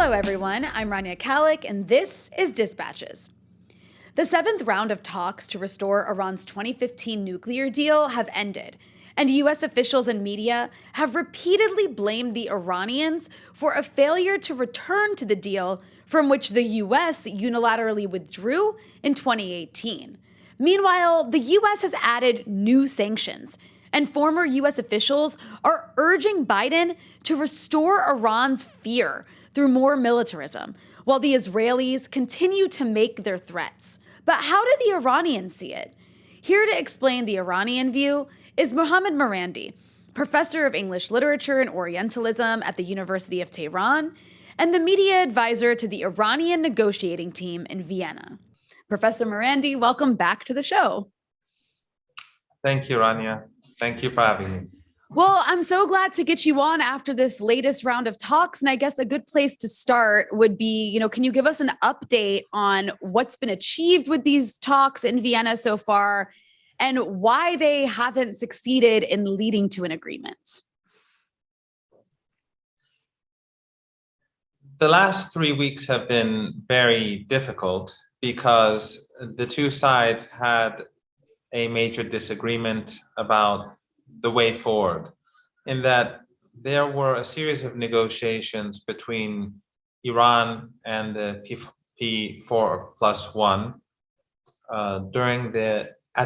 Hello everyone, I'm Rania Khalek and this is Dispatches. The seventh round of talks to restore Iran's 2015 nuclear deal have ended, and US officials and media have repeatedly blamed the Iranians for a failure to return to the deal from which the US unilaterally withdrew in 2018. Meanwhile, the US has added new sanctions, and former US officials are urging Biden to restore Iran's fear through more militarism, while the Israelis continue to make their threats. But how do the Iranians see it? Here to explain the Iranian view is Mohammad Marandi, professor of English literature and Orientalism at the University of Tehran, and the media advisor to the Iranian negotiating team in Vienna. Professor Marandi, welcome back to the show. Thank you, Rania. Thank you for having me. Well, I'm so glad to get you on after this latest round of talks. And I guess a good place to start would be, can you give us an update on what's been achieved with these talks in Vienna so far and why they haven't succeeded in leading to an agreement? The last 3 weeks have been very difficult because the two sides had a major disagreement about the way forward, in that there were a series of negotiations between Iran and the P4+1 at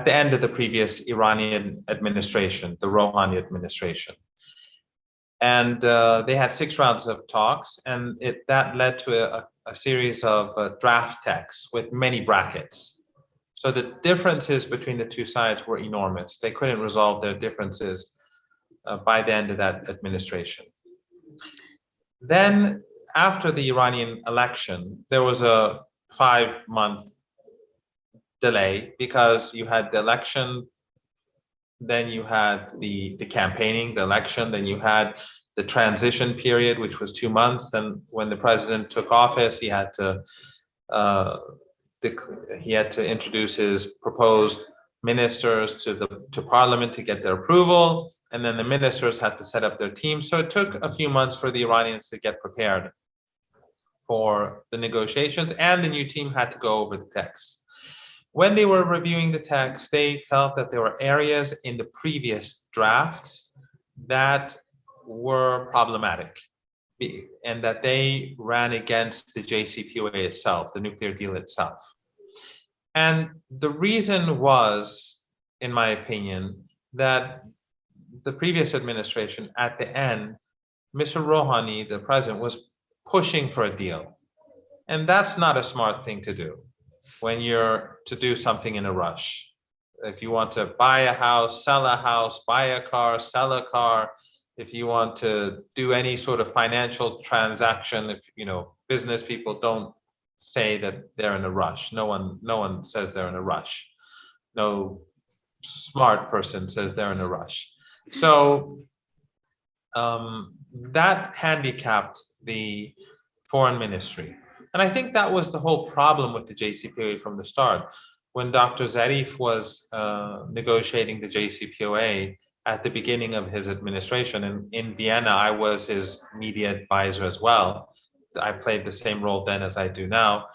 the end of the previous Iranian administration, the Rouhani administration. And they had 6 rounds of talks, and that led to a series of draft texts with many brackets. So the differences between the two sides were enormous. They couldn't resolve their differences by the end of that administration. Then, after the Iranian election, there was a 5-month delay because you had the election, then you had the campaigning, the election, then you had the transition period, which was 2 months. Then when the president took office, he had to introduce his proposed ministers to parliament to get their approval, and then the ministers had to set up their team. So it took a few months for the Iranians to get prepared for the negotiations, and the new team had to go over the text. When they were reviewing the text, they felt that there were areas in the previous drafts that were problematic, and that they ran against the JCPOA itself, the nuclear deal itself. And the reason was, in my opinion, that the previous administration, at the end, Mr. Rouhani, the president, was pushing for a deal. And that's not a smart thing to do when you're to do something in a rush. If you want to buy a house, sell a house, buy a car, sell a car, if you want to do any sort of financial transaction, business people don't say that they're in a rush. No one says they're in a rush. No smart person says they're in a rush. So that handicapped the foreign ministry. And I think that was the whole problem with the JCPOA from the start. When Dr. Zarif was negotiating the JCPOA at the beginning of his administration, and in Vienna, I was his media advisor as well. I played the same role then as I do now.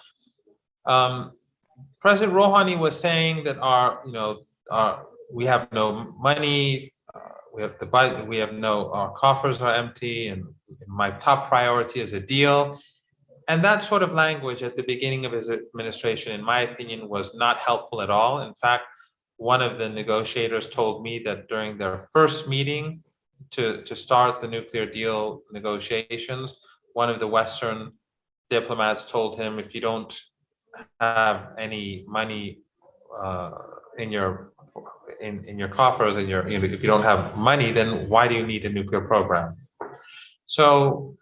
President Rouhani was saying that we have no money, we have the budget, our coffers are empty, and my top priority is a deal. And that sort of language at the beginning of his administration, in my opinion, was not helpful at all. In fact, one of the negotiators told me that during their first meeting to start the nuclear deal negotiations, one of the Western diplomats told him, if you don't have any money in your coffers, if you don't have money, then why do you need a nuclear program? So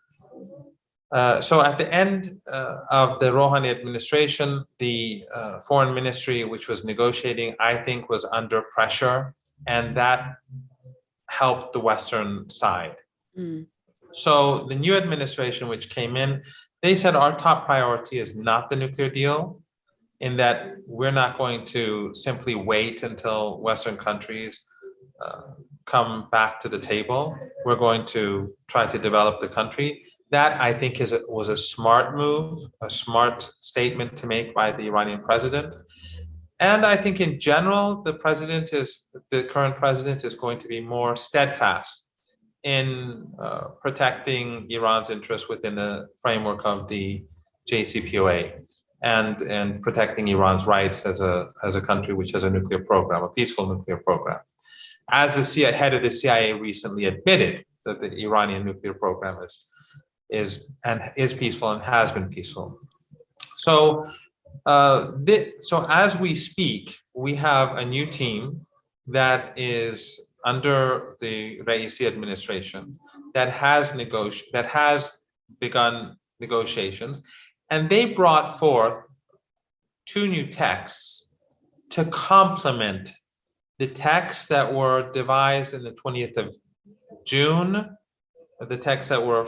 at the end of the Rouhani administration, the foreign ministry, which was negotiating, I think was under pressure, and that helped the Western side. So the new administration, which came in, they said our top priority is not the nuclear deal, in that we're not going to simply wait until Western countries come back to the table. We're going to try to develop the country. That I think was a smart move, a smart statement to make by the Iranian president. And I think in general, the current president is going to be more steadfast in protecting Iran's interests within the framework of the JCPOA and protecting Iran's rights as a country which has a nuclear program, a peaceful nuclear program. As the head of the CIA recently admitted that the Iranian nuclear program is peaceful and has been peaceful. So so as we speak, we have a new team that is under the Raisi administration that has begun negotiations, and they brought forth two new texts to complement the texts that were devised in the 20th of June, the texts that were,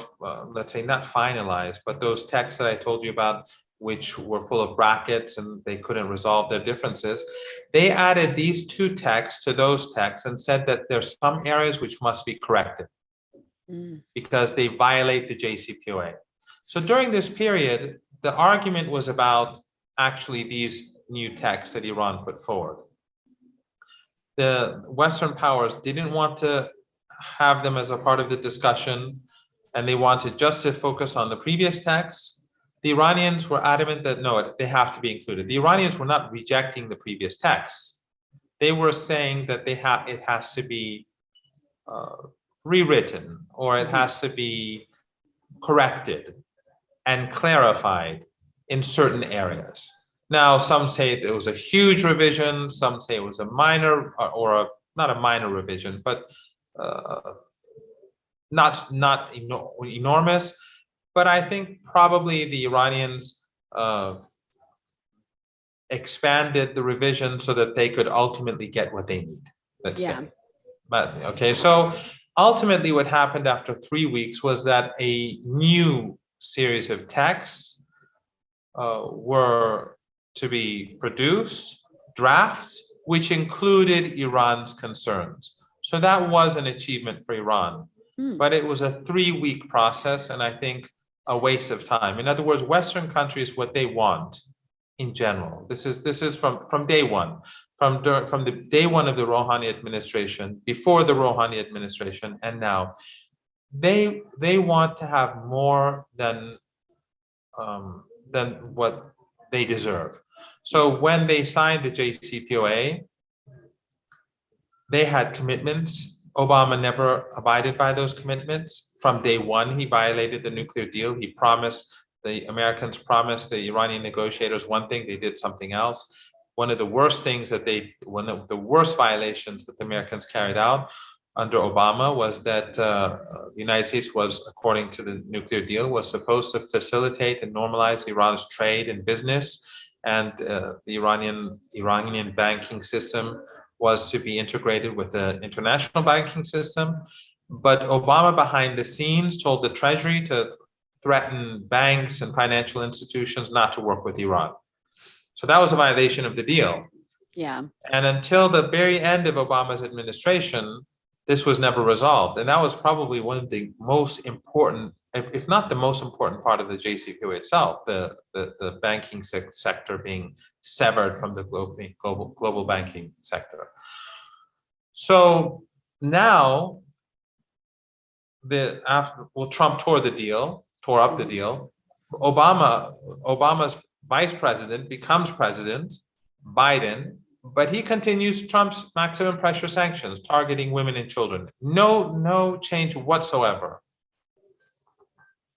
let's say, not finalized, but those texts that I told you about, which were full of brackets and they couldn't resolve their differences. They added these two texts to those texts and said that there's some areas which must be corrected because they violate the JCPOA. So during this period, the argument was about actually these new texts that Iran put forward. The Western powers didn't want to have them as a part of the discussion, and they wanted just to focus on the previous texts. The Iranians were adamant that no, they have to be included. The Iranians were not rejecting the previous texts. They were saying that it has to be rewritten, or it has to be corrected and clarified in certain areas. Now, some say it was a huge revision, some say it was a minor, not a minor revision, but not enormous. But I think probably the Iranians expanded the revision so that they could ultimately get what they need, let's say. But okay, so ultimately what happened after 3 weeks was that a new series of texts were to be produced, drafts, which included Iran's concerns. So that was an achievement for Iran, but it was a 3-week process, and I think a waste of time. In other words, Western countries, what they want in general, this is from day one, from the day one of the Rouhani administration, before the Rouhani administration, and now, they want to have more than what they deserve. So when they signed the JCPOA, they had commitments. Obama never abided by those commitments. From day one, he violated the nuclear deal. The Americans promised the Iranian negotiators one thing, they did something else. One of the worst violations that the Americans carried out under Obama was that the United States was, according to the nuclear deal, was supposed to facilitate and normalize Iran's trade and business, and the Iranian banking system was to be integrated with the international banking system. But Obama, behind the scenes, told the Treasury to threaten banks and financial institutions not to work with Iran. So that was a violation of the deal. Yeah. And until the very end of Obama's administration, this was never resolved. And that was probably one of the most important, if not the most important part of the JCPOA itself, the banking sector being severed from the global banking sector. So now, Trump tore up the deal. Obama's vice president becomes president, Biden, but he continues Trump's maximum pressure sanctions targeting women and children. No change whatsoever.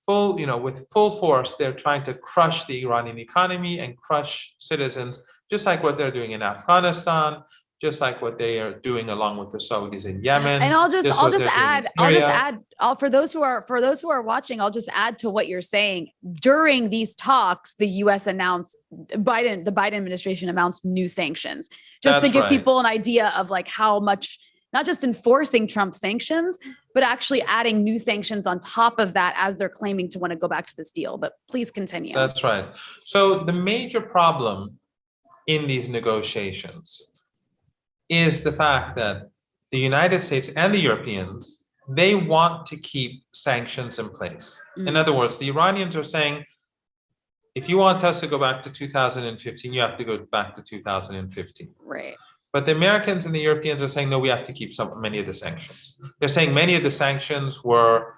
With full force, they're trying to crush the Iranian economy and crush citizens, just like what they're doing in Afghanistan, just like what they are doing along with the Saudis in Yemen. And I'll just add for those who are watching, I'll just add to what you're saying. During these talks, the U.S. announced the Biden administration announced new sanctions, just to give people an idea of like how much, not just enforcing Trump sanctions, but actually adding new sanctions on top of that as they're claiming to want to go back to this deal. But please continue. That's right. So the major problem in these negotiations is the fact that the United States and the Europeans they want to keep sanctions in place. In other words, the Iranians are saying, if you want us to go back to 2015, you have to go back to 2015. Right. But the Americans and the Europeans are saying, no, we have to keep many of the sanctions. They're saying many of the sanctions were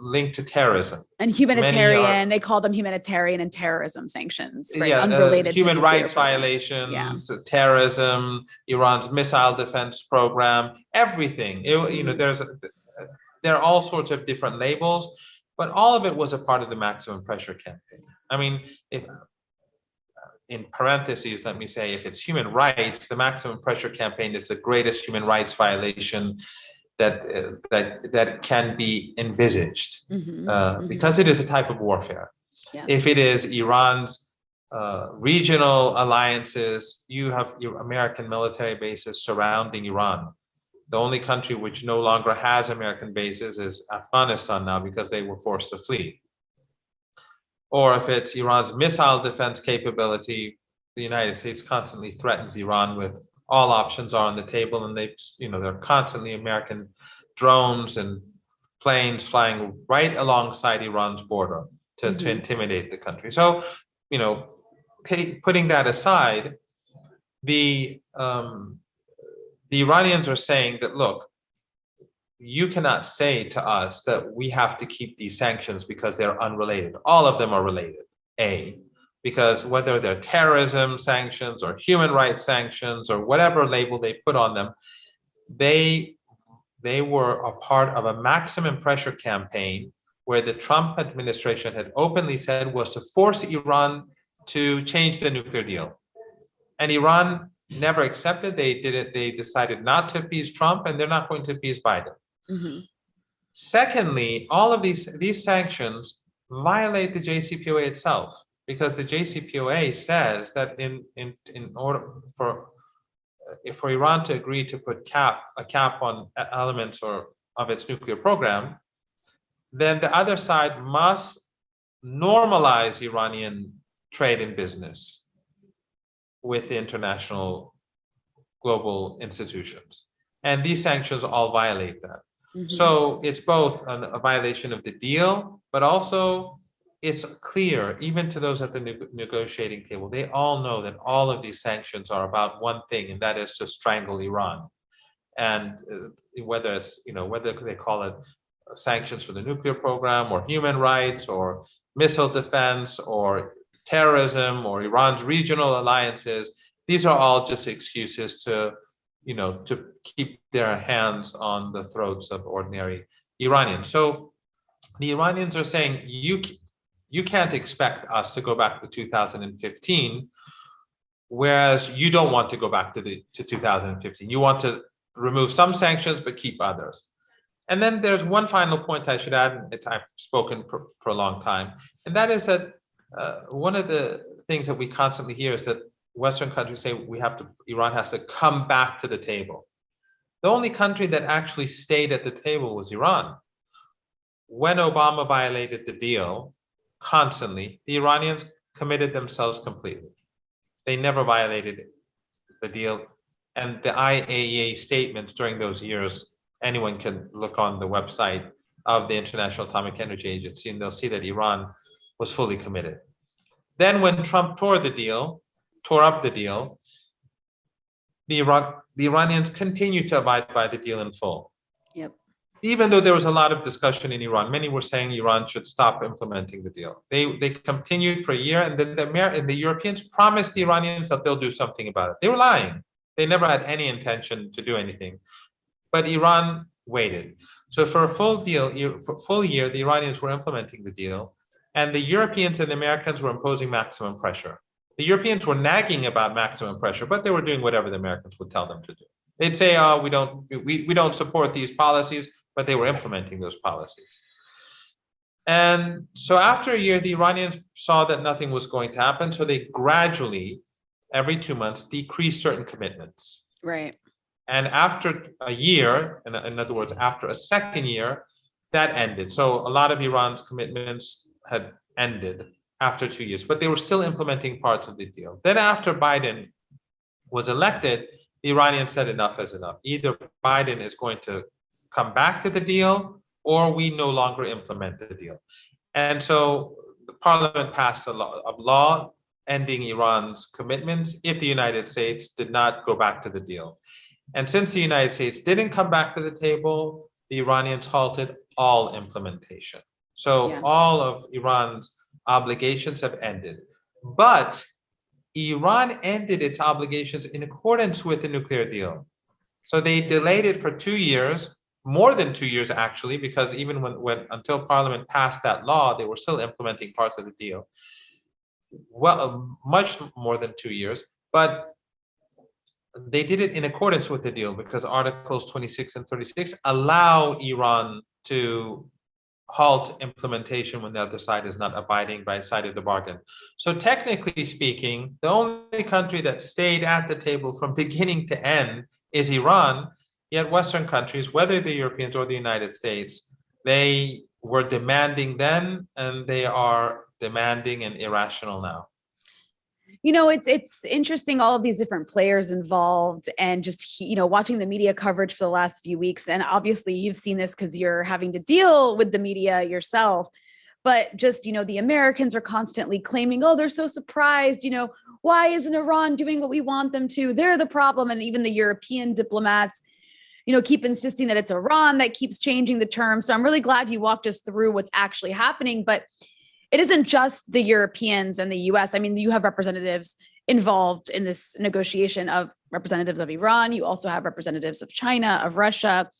linked to terrorism. And humanitarian, they call them humanitarian and terrorism sanctions, right? Unrelated human to rights program. violations, terrorism, Iran's missile defense program, everything. There are all sorts of different labels, but all of it was a part of the maximum pressure campaign. I mean, in parentheses, let me say, if it's human rights, the maximum pressure campaign is the greatest human rights violation that can be envisaged, because it is a type of warfare. Yes. If it is Iran's regional alliances, you have your American military bases surrounding Iran. The only country which no longer has American bases is Afghanistan now, because they were forced to flee. Or if it's Iran's missile defense capability, the United States constantly threatens Iran with all options are on the table, and there are constantly American drones and planes flying right alongside Iran's border to intimidate the country. So, putting that aside, the Iranians are saying that, look, you cannot say to us that we have to keep these sanctions because they're unrelated. All of them are related. Because whether they're terrorism sanctions or human rights sanctions or whatever label they put on them, they were a part of a maximum pressure campaign where the Trump administration had openly said was to force Iran to change the nuclear deal. And Iran never accepted. They did it. They decided not to appease Trump, and they're not going to appease Biden. Secondly, all of these sanctions violate the JCPOA itself, because the JCPOA says that in order for Iran to agree to put a cap on elements of its nuclear program, then the other side must normalize Iranian trade and business with the international global institutions. And these sanctions all violate that. So it's both a violation of the deal, but also it's clear, even to those at the negotiating table, they all know that all of these sanctions are about one thing, and that is to strangle Iran. And whether it's, whether they call it sanctions for the nuclear program or human rights or missile defense or terrorism or Iran's regional alliances, these are all just excuses to keep their hands on the throats of ordinary Iranians. So the Iranians are saying, you can't expect us to go back to 2015, whereas you don't want to go back to 2015. You want to remove some sanctions, but keep others. And then there's one final point I should add, and I've spoken for a long time, and that is that one of the things that we constantly hear is that Western countries say Iran has to come back to the table. The only country that actually stayed at the table was Iran. When Obama violated the deal constantly, the Iranians committed themselves completely. They never violated the deal. And the IAEA statements during those years, anyone can look on the website of the International Atomic Energy Agency, and they'll see that Iran was fully committed. Then when Trump tore up the deal, the Iranians continued to abide by the deal in full. Yep. Even though there was a lot of discussion in Iran, many were saying Iran should stop implementing the deal. They continued for a year, and then the Europeans promised the Iranians that they'll do something about it. They were lying. They never had any intention to do anything. But Iran waited. So for a full year, the Iranians were implementing the deal, and the Europeans and the Americans were imposing maximum pressure. The Europeans were nagging about maximum pressure, but they were doing whatever the Americans would tell them to do. They'd say, "Oh, we don't support these policies," but they were implementing those policies. And so after a year, the Iranians saw that nothing was going to happen, so they gradually, every 2 months, decreased certain commitments. Right. And after a year, in other words, after a second year, that ended. So a lot of Iran's commitments had ended after 2 years, but they were still implementing parts of the deal. Then after Biden was elected, the Iranians said enough is enough. Either Biden is going to come back to the deal or we no longer implement the deal. And so the parliament passed a law ending Iran's commitments if the United States did not go back to the deal. And since the United States didn't come back to the table, the Iranians halted all implementation. So all of Iran's obligations have ended. But Iran ended its obligations in accordance with the nuclear deal. So they delayed it for 2 years, more than 2 years actually, because even when until Parliament passed that law, they were still implementing parts of the deal. Well, much more than 2 years, but they did it in accordance with the deal because Articles 26 and 36 allow Iran to halt implementation when the other side is not abiding by side of the bargain. So technically speaking, the only country that stayed at the table from beginning to end is Iran, yet Western countries, whether the Europeans or the United States, they were demanding then and they are demanding and irrational now. You know, it's interesting, all of these different players involved and just, you know, watching the media coverage for the last few weeks. And obviously you've seen this because you're having to deal with the media yourself. But just, you know, the Americans are constantly claiming, oh, they're so surprised, you know, why isn't Iran doing what we want them to? They're the problem. And even the European diplomats, you know, keep insisting that it's Iran that keeps changing the terms. So I'm really glad you walked us through what's actually happening. But it isn't just the Europeans and the US. I mean, you have representatives involved in this negotiation of representatives of Iran. You also have representatives of China, of Russia.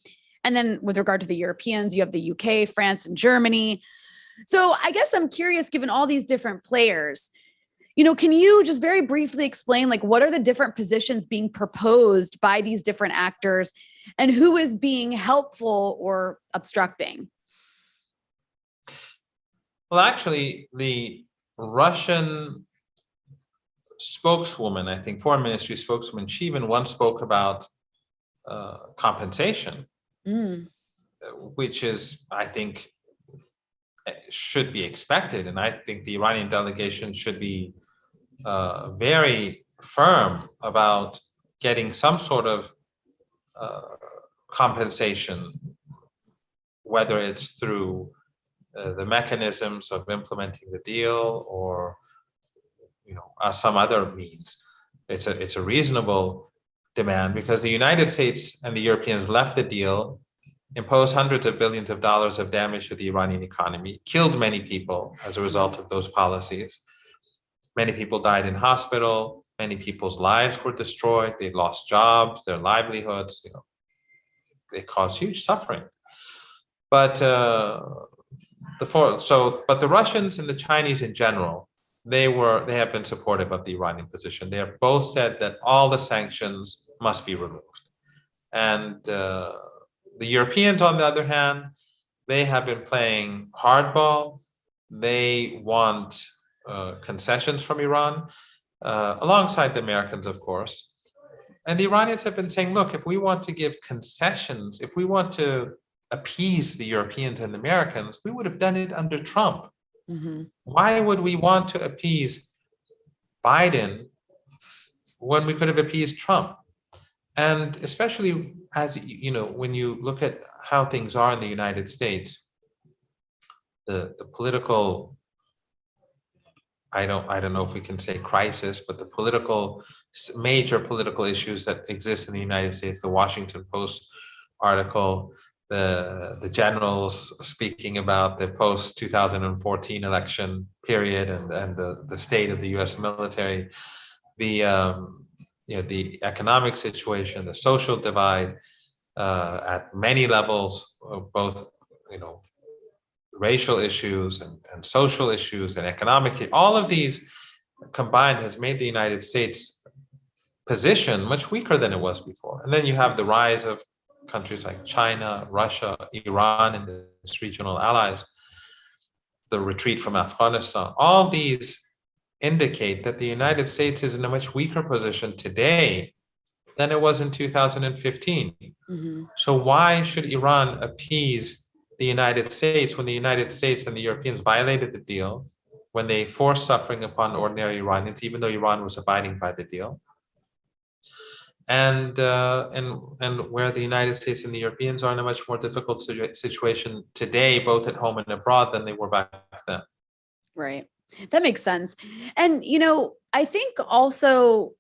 And then with regard to the Europeans, you have the UK, France, and Germany. So I guess I'm curious, given all these different players, you know, can you just very briefly explain, like, what are the different positions being proposed by these different actors and who is being helpful or obstructing? Well, actually, the Russian spokeswoman, I think foreign ministry spokeswoman, she even once spoke about compensation, which is, I think, should be expected. And I think the Iranian delegation should be very firm about getting some sort of compensation, whether it's through the mechanisms of implementing the deal or, you know, some other means. It's a reasonable demand because the United States and the Europeans left the deal, imposed hundreds of billions of dollars of damage to the Iranian economy, killed many people as a result of those policies. Many people died in hospital. Many people's lives were destroyed. They lost jobs, their livelihoods. You know, it caused huge suffering. But but the Russians and the Chinese in general, they have been supportive of the Iranian position. They have both said that all the sanctions must be removed. And the Europeans, on the other hand, they have been playing hardball. They want concessions from Iran, alongside the Americans, of course. And the Iranians have been saying, look, if we want to give concessions, if we want to appease the Europeans and the Americans, we would have done it under Trump. Why would we want to appease Biden when we could have appeased Trump? And especially as, you know, when you look at how things are in the United States, the political, I don't know if we can say crisis, but the major political issues that exist in the United States, the Washington Post article, the generals speaking about the post 2014 election period and the state of the U.S. military, the economic situation, the social divide at many levels, both, you know, racial issues and social issues and economic, all of these combined has made the United States position much weaker than it was before. And then you have the rise of countries like China, Russia, Iran, and its regional allies, the retreat from Afghanistan. All these indicate that the United States is in a much weaker position today than it was in 2015. So why should Iran appease the United States when the United States and the Europeans violated the deal, when they forced suffering upon ordinary Iranians, even though Iran was abiding by the deal? and where the United States and the Europeans are in a much more difficult situation today, both at home and abroad, than they were back then. Right. That makes sense. And, I think also,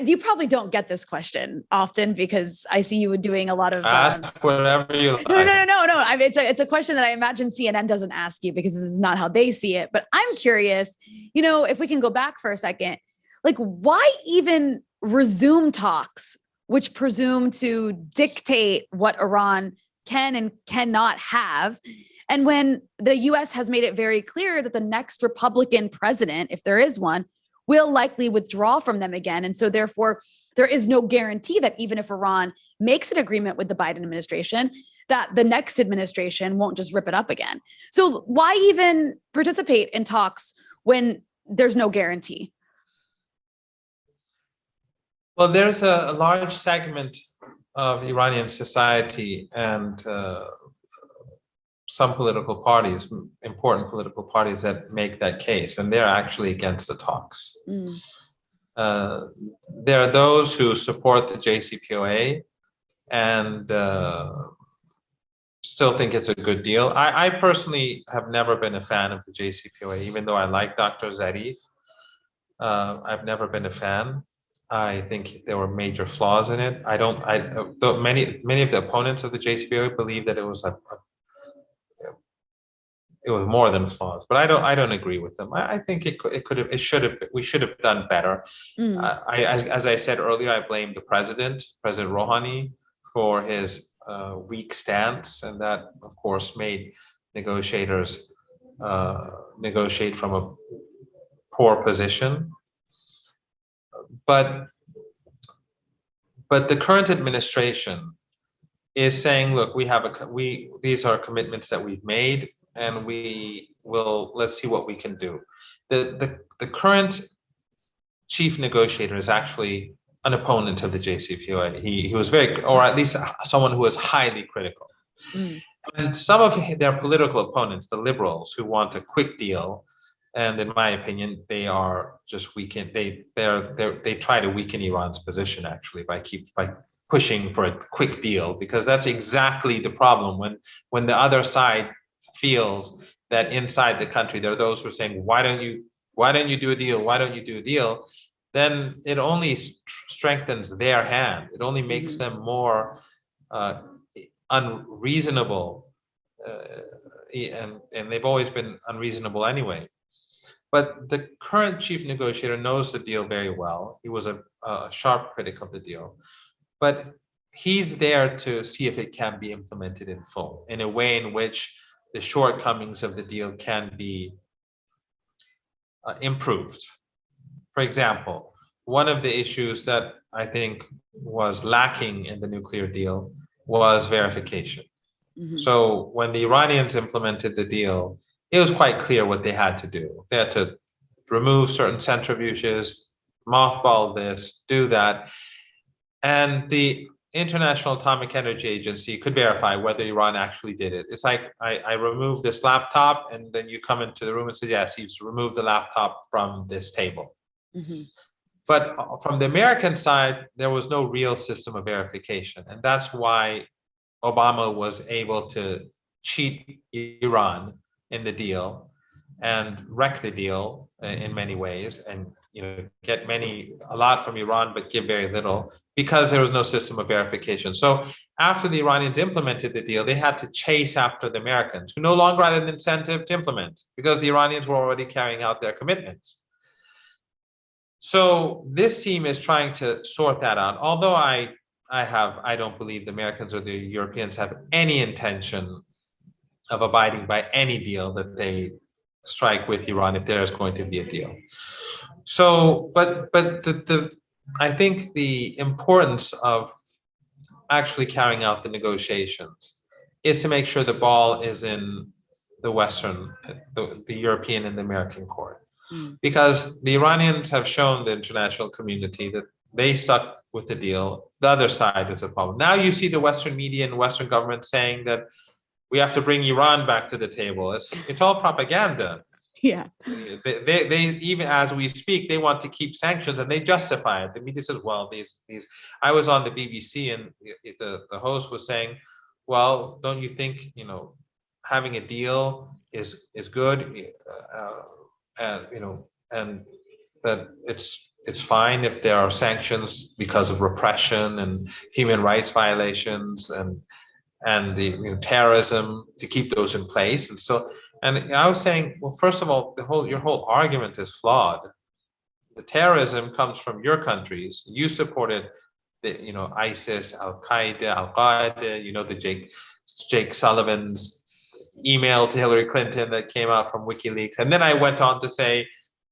you probably don't get this question often because I see you doing a lot of ask whatever you like. No. I mean, it's a question that I imagine CNN doesn't ask you because this is not how they see it. But I'm curious, if we can go back for a second, like why even resume talks, which presume to dictate what Iran can and cannot have? And when the US has made it very clear that the next Republican president, if there is one, will likely withdraw from them again. And so therefore, there is no guarantee that even if Iran makes an agreement with the Biden administration, that the next administration won't just rip it up again. So why even participate in talks when there's no guarantee? Well, there's a large segment of Iranian society and some political parties, important political parties, that make that case, and they're actually against the talks. There are those who support the JCPOA and still think it's a good deal. I personally have never been a fan of the JCPOA, even though I like Dr. Zarif. I've never been a fan. I think there were major flaws in it. Many of the opponents of the JCPOA believe that it was more than flaws, but I don't agree with them. I think we should have done better. As I said earlier, I blame the President Rouhani, for his weak stance, and that of course made negotiators negotiate from a poor position. But the current administration is saying, look, these are commitments that we've made, and let's see what we can do. The current chief negotiator is actually an opponent of the JCPOA. He was or at least someone who was highly critical. And some of their political opponents, the liberals, who want a quick deal, and in my opinion, they are just weaken. They try to weaken Iran's position actually by pushing for a quick deal, because that's exactly the problem. When the other side feels that inside the country there are those who are saying, why don't you do a deal? Why don't you do a deal? Then it only strengthens their hand. It only makes them more unreasonable, and they've always been unreasonable anyway. But the current chief negotiator knows the deal very well. He was a sharp critic of the deal, but he's there to see if it can be implemented in full, in a way in which the shortcomings of the deal can be improved. For example, one of the issues that I think was lacking in the nuclear deal was verification. So when the Iranians implemented the deal, it was quite clear what they had to do. They had to remove certain centrifuges, mothball this, do that. And the International Atomic Energy Agency could verify whether Iran actually did it. It's like, I removed this laptop, and then you come into the room and say, yes, he's removed the laptop from this table. But from the American side, there was no real system of verification. And that's why Obama was able to cheat Iran in the deal and wreck the deal in many ways, and get a lot from Iran but give very little, because there was no system of verification. So after the Iranians implemented the deal, they had to chase after the Americans, who no longer had an incentive to implement, because the Iranians were already carrying out their commitments. So this team is trying to sort that out, although I don't believe the Americans or the Europeans have any intention of abiding by any deal that they strike with Iran, if there is going to be a deal. So, but I think the importance of actually carrying out the negotiations is to make sure the ball is in the European and the American court, because the Iranians have shown the international community that they stuck with the deal. The other side is a problem. Now you see the Western media and Western governments saying that we have to bring Iran back to the table. It's all propaganda. Yeah. They even as we speak, they want to keep sanctions and they justify it. The media says, well, these. I was on the BBC and the host was saying, well, don't you think, having a deal is good, and and that it's fine if there are sanctions because of repression and human rights violations and the terrorism, to keep those in place. And so, and I was saying, well, first of all, your whole argument is flawed. The terrorism comes from your countries. You supported ISIS, Al Qaeda, the Jake Sullivan's email to Hillary Clinton that came out from WikiLeaks. And then I went on to say,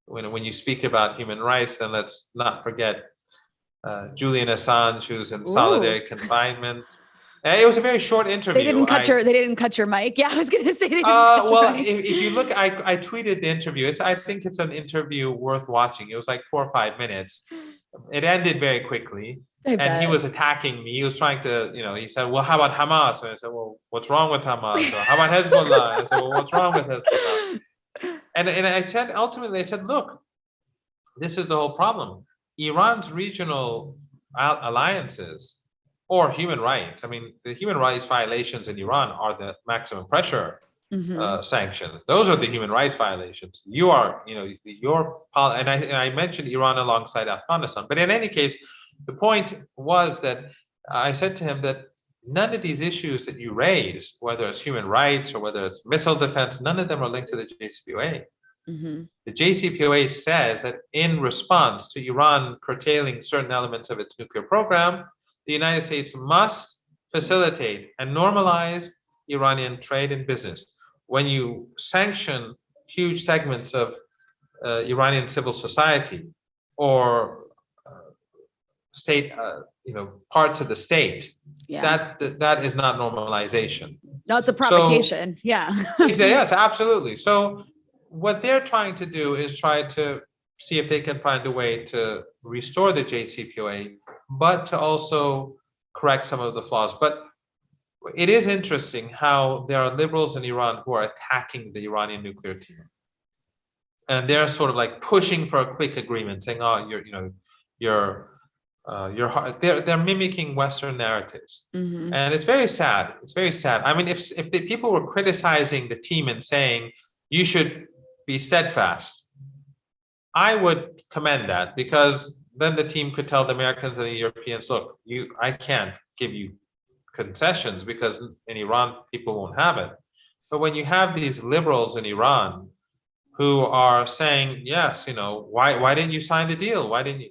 when you speak about human rights, then let's not forget Julian Assange, who's in solitary confinement. And it was a very short interview. They didn't cut your mic. Yeah, I was going to say they didn't cut your mic. If you look, I tweeted the interview. I think it's an interview worth watching. It was like 4 or 5 minutes. It ended very quickly. And he was attacking me. He was trying to, he said, well, how about Hamas? And I said, well, what's wrong with Hamas? Or how about Hezbollah? And I said, well, what's wrong with Hezbollah? And I said, ultimately, look, this is the whole problem. Iran's regional alliances or human rights. I mean, the human rights violations in Iran are the maximum pressure sanctions. Those are the human rights violations. You are, and I mentioned Iran alongside Afghanistan. But in any case, the point was that I said to him that none of these issues that you raise, whether it's human rights or whether it's missile defense, none of them are linked to the JCPOA. The JCPOA says that in response to Iran curtailing certain elements of its nuclear program, the United States must facilitate and normalize Iranian trade and business. When you sanction huge segments of Iranian civil society or state, parts of the state, that is not normalization. No, it's a provocation. Yes, absolutely. So what they're trying to do is try to see if they can find a way to restore the JCPOA, but to also correct some of the flaws. But it is interesting how there are liberals in Iran who are attacking the Iranian nuclear team. And they're sort of like pushing for a quick agreement, saying, oh, they're mimicking Western narratives. And it's very sad. It's very sad. I mean, if the people were criticizing the team and saying, you should be steadfast, I would commend that, because then the team could tell the Americans and the Europeans, look, I can't give you concessions because in Iran, people won't have it. But when you have these liberals in Iran who are saying, yes, why didn't you sign the deal? Why didn't you?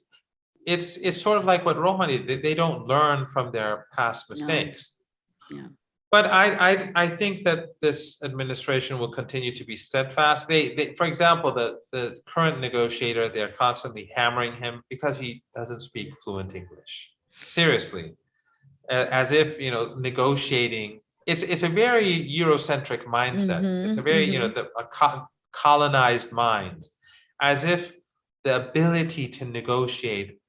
It's sort of like what Rouhani did. They don't learn from their past mistakes. Yeah. But I think that this administration will continue to be steadfast. They for example, the current negotiator, they're constantly hammering him because he doesn't speak fluent English. Seriously, as if negotiating. It's a very Eurocentric mindset. It's a very colonized mind, as if the ability to negotiate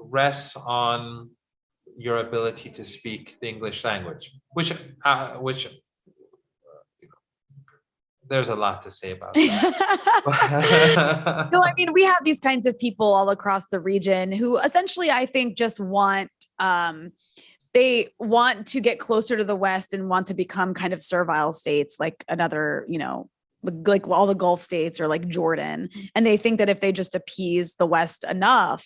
rests on your ability to speak the English language, which there's a lot to say about that. No, I mean, we have these kinds of people all across the region who essentially, I think, just want, they want to get closer to the West and want to become kind of servile states, like another, like all the Gulf states or like Jordan. And they think that if they just appease the West enough,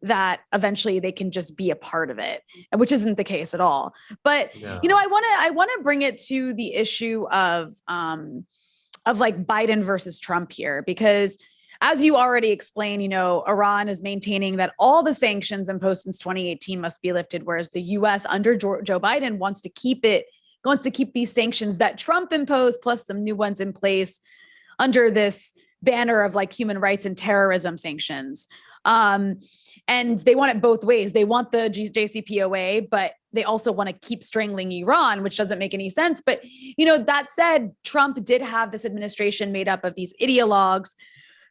that eventually they can just be a part of it, which isn't the case at all. But, I want to bring it to the issue of like Biden versus Trump here, because as you already explained, Iran is maintaining that all the sanctions imposed since 2018 must be lifted, whereas the US under Joe Biden wants to keep these sanctions that Trump imposed, plus some new ones in place under this banner of like human rights and terrorism sanctions. And they want it both ways. They want the JCPOA, but they also want to keep strangling Iran, which doesn't make any sense. But, that said, Trump did have this administration made up of these ideologues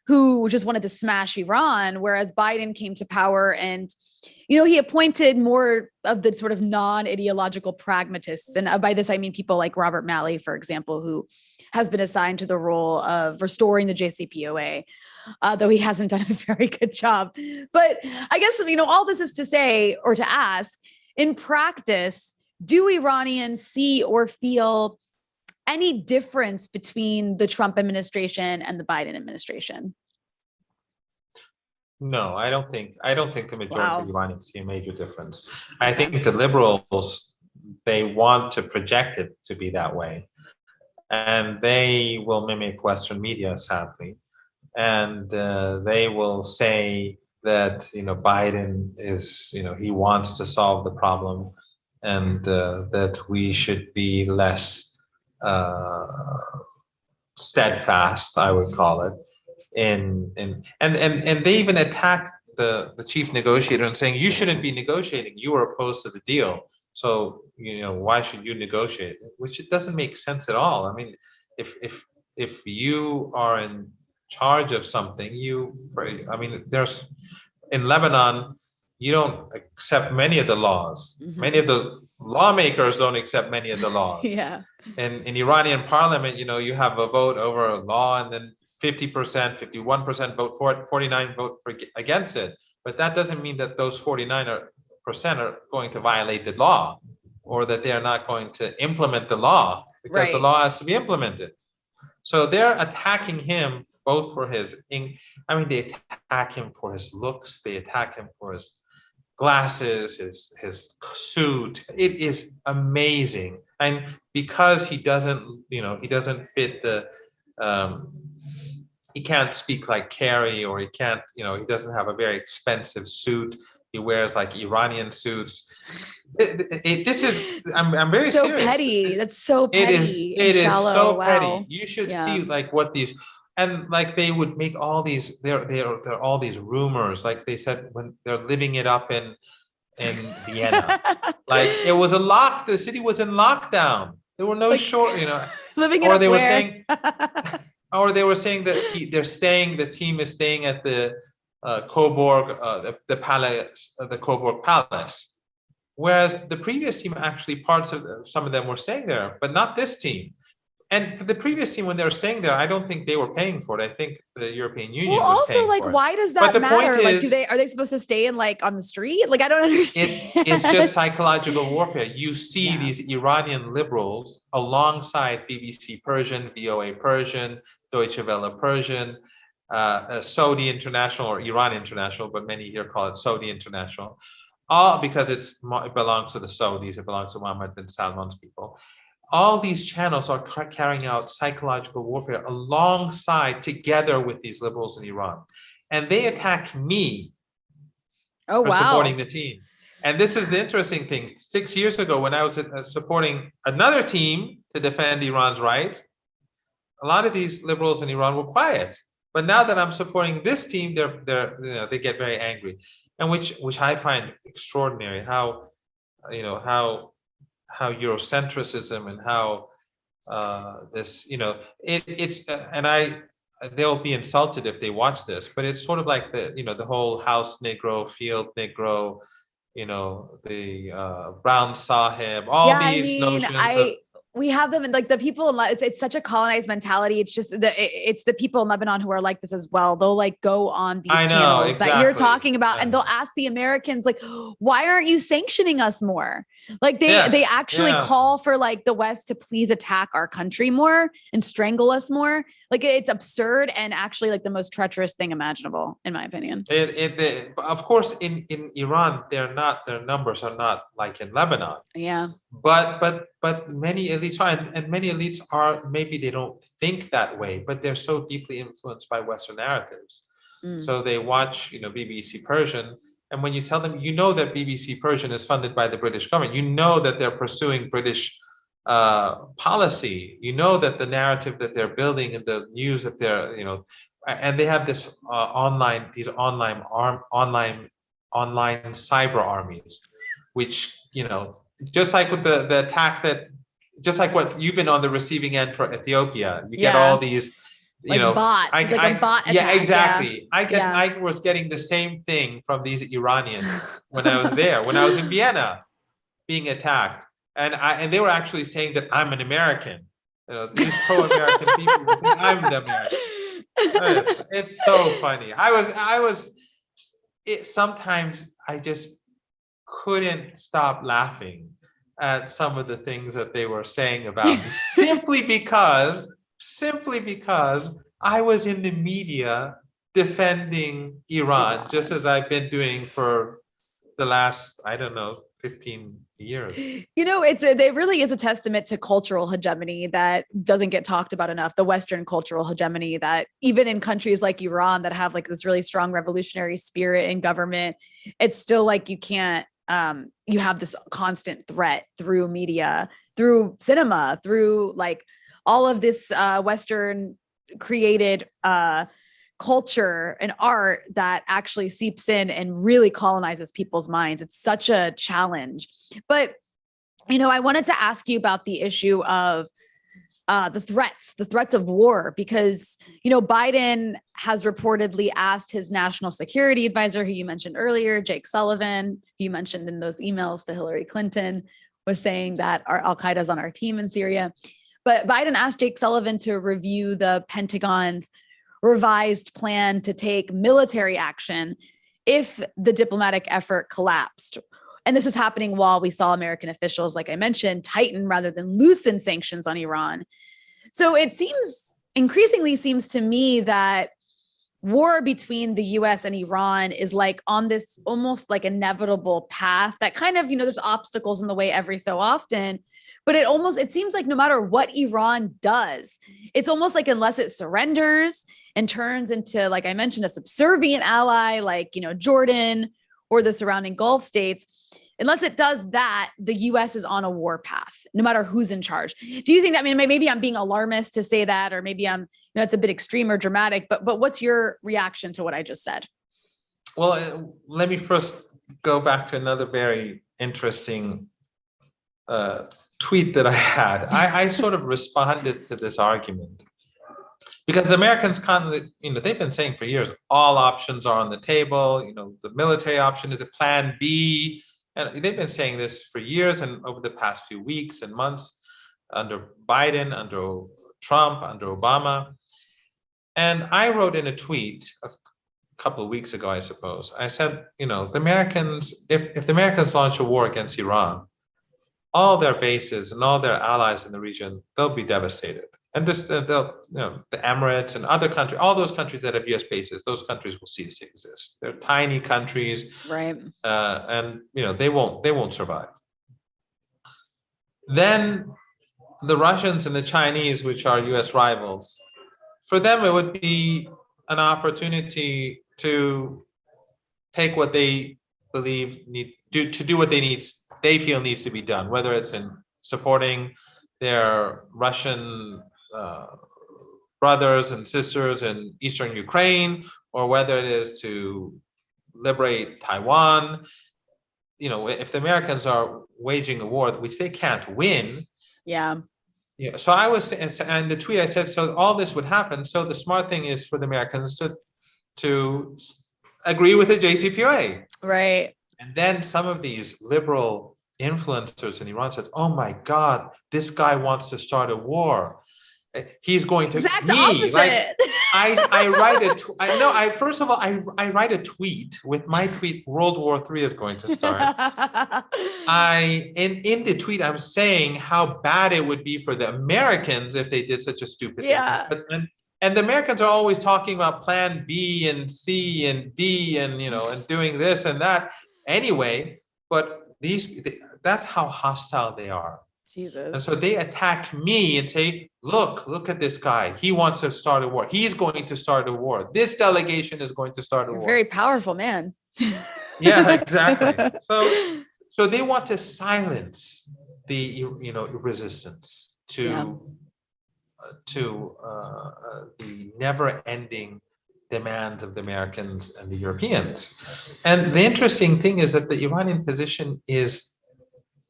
who just wanted to smash Iran, whereas Biden came to power and He appointed more of the sort of non-ideological pragmatists. And by this, I mean people like Robert Malley, for example, who has been assigned to the role of restoring the JCPOA, though he hasn't done a very good job. But I guess, all this is to say, or to ask, in practice, do Iranians see or feel any difference between the Trump administration and the Biden administration? No, I don't think the majority of Wow. Iranians see a major difference. I think the liberals, they want to project it to be that way, and they will mimic Western media, sadly, and they will say that Biden is he wants to solve the problem, and that we should be less steadfast, I would call it, and they even attacked the chief negotiator and saying you shouldn't be negotiating. You were opposed to the deal, so why should you negotiate? Which it doesn't make sense at all. I mean, if you are in charge of something, there's in Lebanon, you don't accept many of the laws. Mhm. Many of the lawmakers don't accept many of the laws. Yeah. And in Iranian parliament, you have a vote over a law, and then 50%, 51% vote for it, 49 vote against it. But that doesn't mean that those 49% are going to violate the law, or that they are not going to implement the law, because the Right. law has to be implemented. So they're attacking him both for they attack him for his looks, they attack him for his glasses, his suit. It is amazing. And because he doesn't fit the he can't speak like Kerry, or he can't, he doesn't have a very expensive suit. He wears like Iranian suits. This is, I'm very So serious. petty. That's so petty. It is shallow. so Wow. petty. You should Yeah. see like what these, and like they would make all these, there are all these rumors. Like they said when they're living it up in Vienna, like it was the city was in lockdown. There were no living it or up they were where? saying, that the team is staying at the Coburg, the palace, the Coburg Palace. Whereas the previous team, actually parts of some of them were staying there, but not this team. And the previous team, when they were staying there, I don't think they were paying for it. I think the European Union was also, paying like, for it. why does But that the point matter? Like, is, are they supposed to stay in on the street? Like, I don't understand. it's just psychological warfare. You see Yeah. these Iranian liberals alongside BBC Persian, VOA Persian, Deutsche Welle Persian, Saudi International, or Iran International, but many here call it Saudi International, all because it belongs to the Saudis, it belongs to Mohammed bin Salman's people. All these channels are carrying out psychological warfare alongside, together with these liberals in Iran. And they attack me for supporting the team. And this is the interesting thing. 6 years ago, when I was supporting another team to defend Iran's rights, a lot of these liberals in Iran were quiet. But now that I'm supporting this team, they get very angry, and which I find extraordinary. How Eurocentrism and how they'll be insulted if they watch this, but it's sort of like the whole house Negro, field Negro, the brown Sahib, all these notions. We have them, and like the people in it's such a colonized mentality. It's just it's the people in Lebanon who are like this as well. They'll like go on these channels that you're talking about, and they'll ask the Americans like, why aren't you sanctioning us more? Like they actually call for like the West to please attack our country more and strangle us more. Like it's absurd, and actually like the most treacherous thing imaginable, in my opinion. Of course, in Iran, their numbers are not like in Lebanon. Yeah. But many elites are, and many elites are, maybe they don't think that way, but they're so deeply influenced by Western narratives. So they watch, BBC Persian, and when you tell them, that BBC Persian is funded by the British government, that they're pursuing British policy, that the narrative that they're building and the news that they're, and they have this online cyber armies, which, just like with the attack just like what you've been on the receiving end for Ethiopia, you get all these Like bots. It's like a bot attack. Yeah, exactly. Yeah. I was getting the same thing from these Iranians when I was there, when I was in Vienna, being attacked, and they were actually saying that I'm an American. These pro-American people were saying I'm the American. It's so funny. Sometimes I just couldn't stop laughing at some of the things that they were saying about me, simply because I was in the media defending Iran, just as I've been doing for the last, I don't know, 15 years. It really is a testament to cultural hegemony that doesn't get talked about enough. The Western cultural hegemony that even in countries like Iran that have like this really strong revolutionary spirit in government, it's still like you can't, you have this constant threat through media, through cinema, through like all of this Western created culture and art that actually seeps in and really colonizes people's minds. It's such a challenge. But, I wanted to ask you about the issue of the threats of war, because, Biden has reportedly asked his national security advisor, who you mentioned earlier, Jake Sullivan, who you mentioned in those emails to Hillary Clinton, was saying that Al-Qaeda is on our team in Syria. But Biden asked Jake Sullivan to review the Pentagon's revised plan to take military action if the diplomatic effort collapsed. And this is happening while we saw American officials, like I mentioned, tighten rather than loosen sanctions on Iran. So it increasingly seems to me that war between the US and Iran is like on this almost like inevitable path that kind of, there's obstacles in the way every so often, but it seems like no matter what Iran does, it's almost like unless it surrenders and turns into, like I mentioned, a subservient ally like, Jordan or the surrounding Gulf states, unless it does that, the US is on a war path, no matter who's in charge. Do you think that, maybe I'm being alarmist to say that, or maybe it's a bit extreme or dramatic, but what's your reaction to what I just said? Well, let me first go back to another very interesting tweet that I had. I sort of responded to this argument because the Americans, they've been saying for years, all options are on the table. The military option is a plan B. And they've been saying this for years and over the past few weeks and months under Biden, under Trump, under Obama. And I wrote in a tweet a couple of weeks ago, I suppose, I said, the Americans, if the Americans launch a war against Iran, all their bases and all their allies in the region, they'll be devastated. And this, the Emirates and other countries, all those countries that have U.S. bases, those countries will cease to exist. They're tiny countries, right? And they won't survive. Then the Russians and the Chinese, which are U.S. rivals, for them it would be an opportunity to take what they believe to do what they feel needs to be done, whether it's in supporting their Russian brothers and sisters in eastern Ukraine, or whether it is to liberate Taiwan. If the Americans are waging a war which they can't win. Yeah. So I was, and the tweet I said, so all this would happen. So the smart thing is for the Americans to agree with the JCPOA. Right. And then some of these liberal influencers in Iran said, "Oh my God, this guy wants to start a war. He's going to exact me." Opposite. Like first of all, I write a tweet with my tweet, World War III is going to start. In the tweet, I'm saying how bad it would be for the Americans if they did such a stupid thing. And the Americans are always talking about plan B and C and D and and doing this and that anyway, but that's how hostile they are. Jesus. And so they attack me and say, look at this guy. He wants to start a war. He's going to start a war. This delegation is going to start a war. Very powerful man. Yeah, exactly. So they want to silence the resistance to the never-ending demands of the Americans and the Europeans. And the interesting thing is that the Iranian position is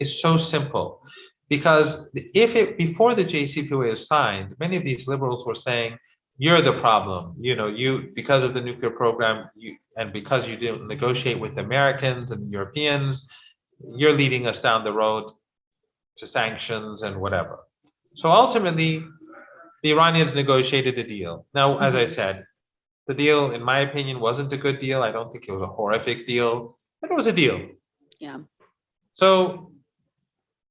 so simple. Because before the JCPOA is signed, many of these liberals were saying, you're the problem. Because of the nuclear program, and because you didn't negotiate with the Americans and the Europeans, you're leading us down the road to sanctions and whatever. So ultimately, the Iranians negotiated a deal. Now, as I said, the deal, in my opinion, wasn't a good deal. I don't think it was a horrific deal, but it was a deal. Yeah. So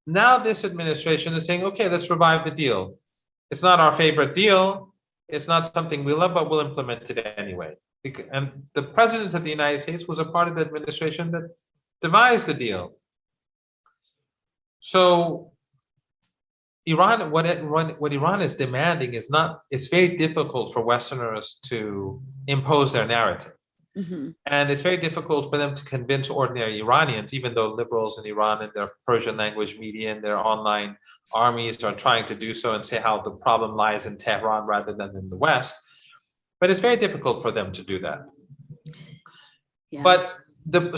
now this administration is saying, okay, let's revive the deal. It's not our favorite deal. It's not something we love, but we'll implement it anyway. And the president of the United States was a part of the administration that devised the deal. So Iran, what Iran is demanding it's very difficult for Westerners to impose their narrative. And it's very difficult for them to convince ordinary Iranians, even though liberals in Iran and their Persian language media and their online armies are trying to do so and say how the problem lies in Tehran rather than in the West. But it's very difficult for them to do that. Yeah. But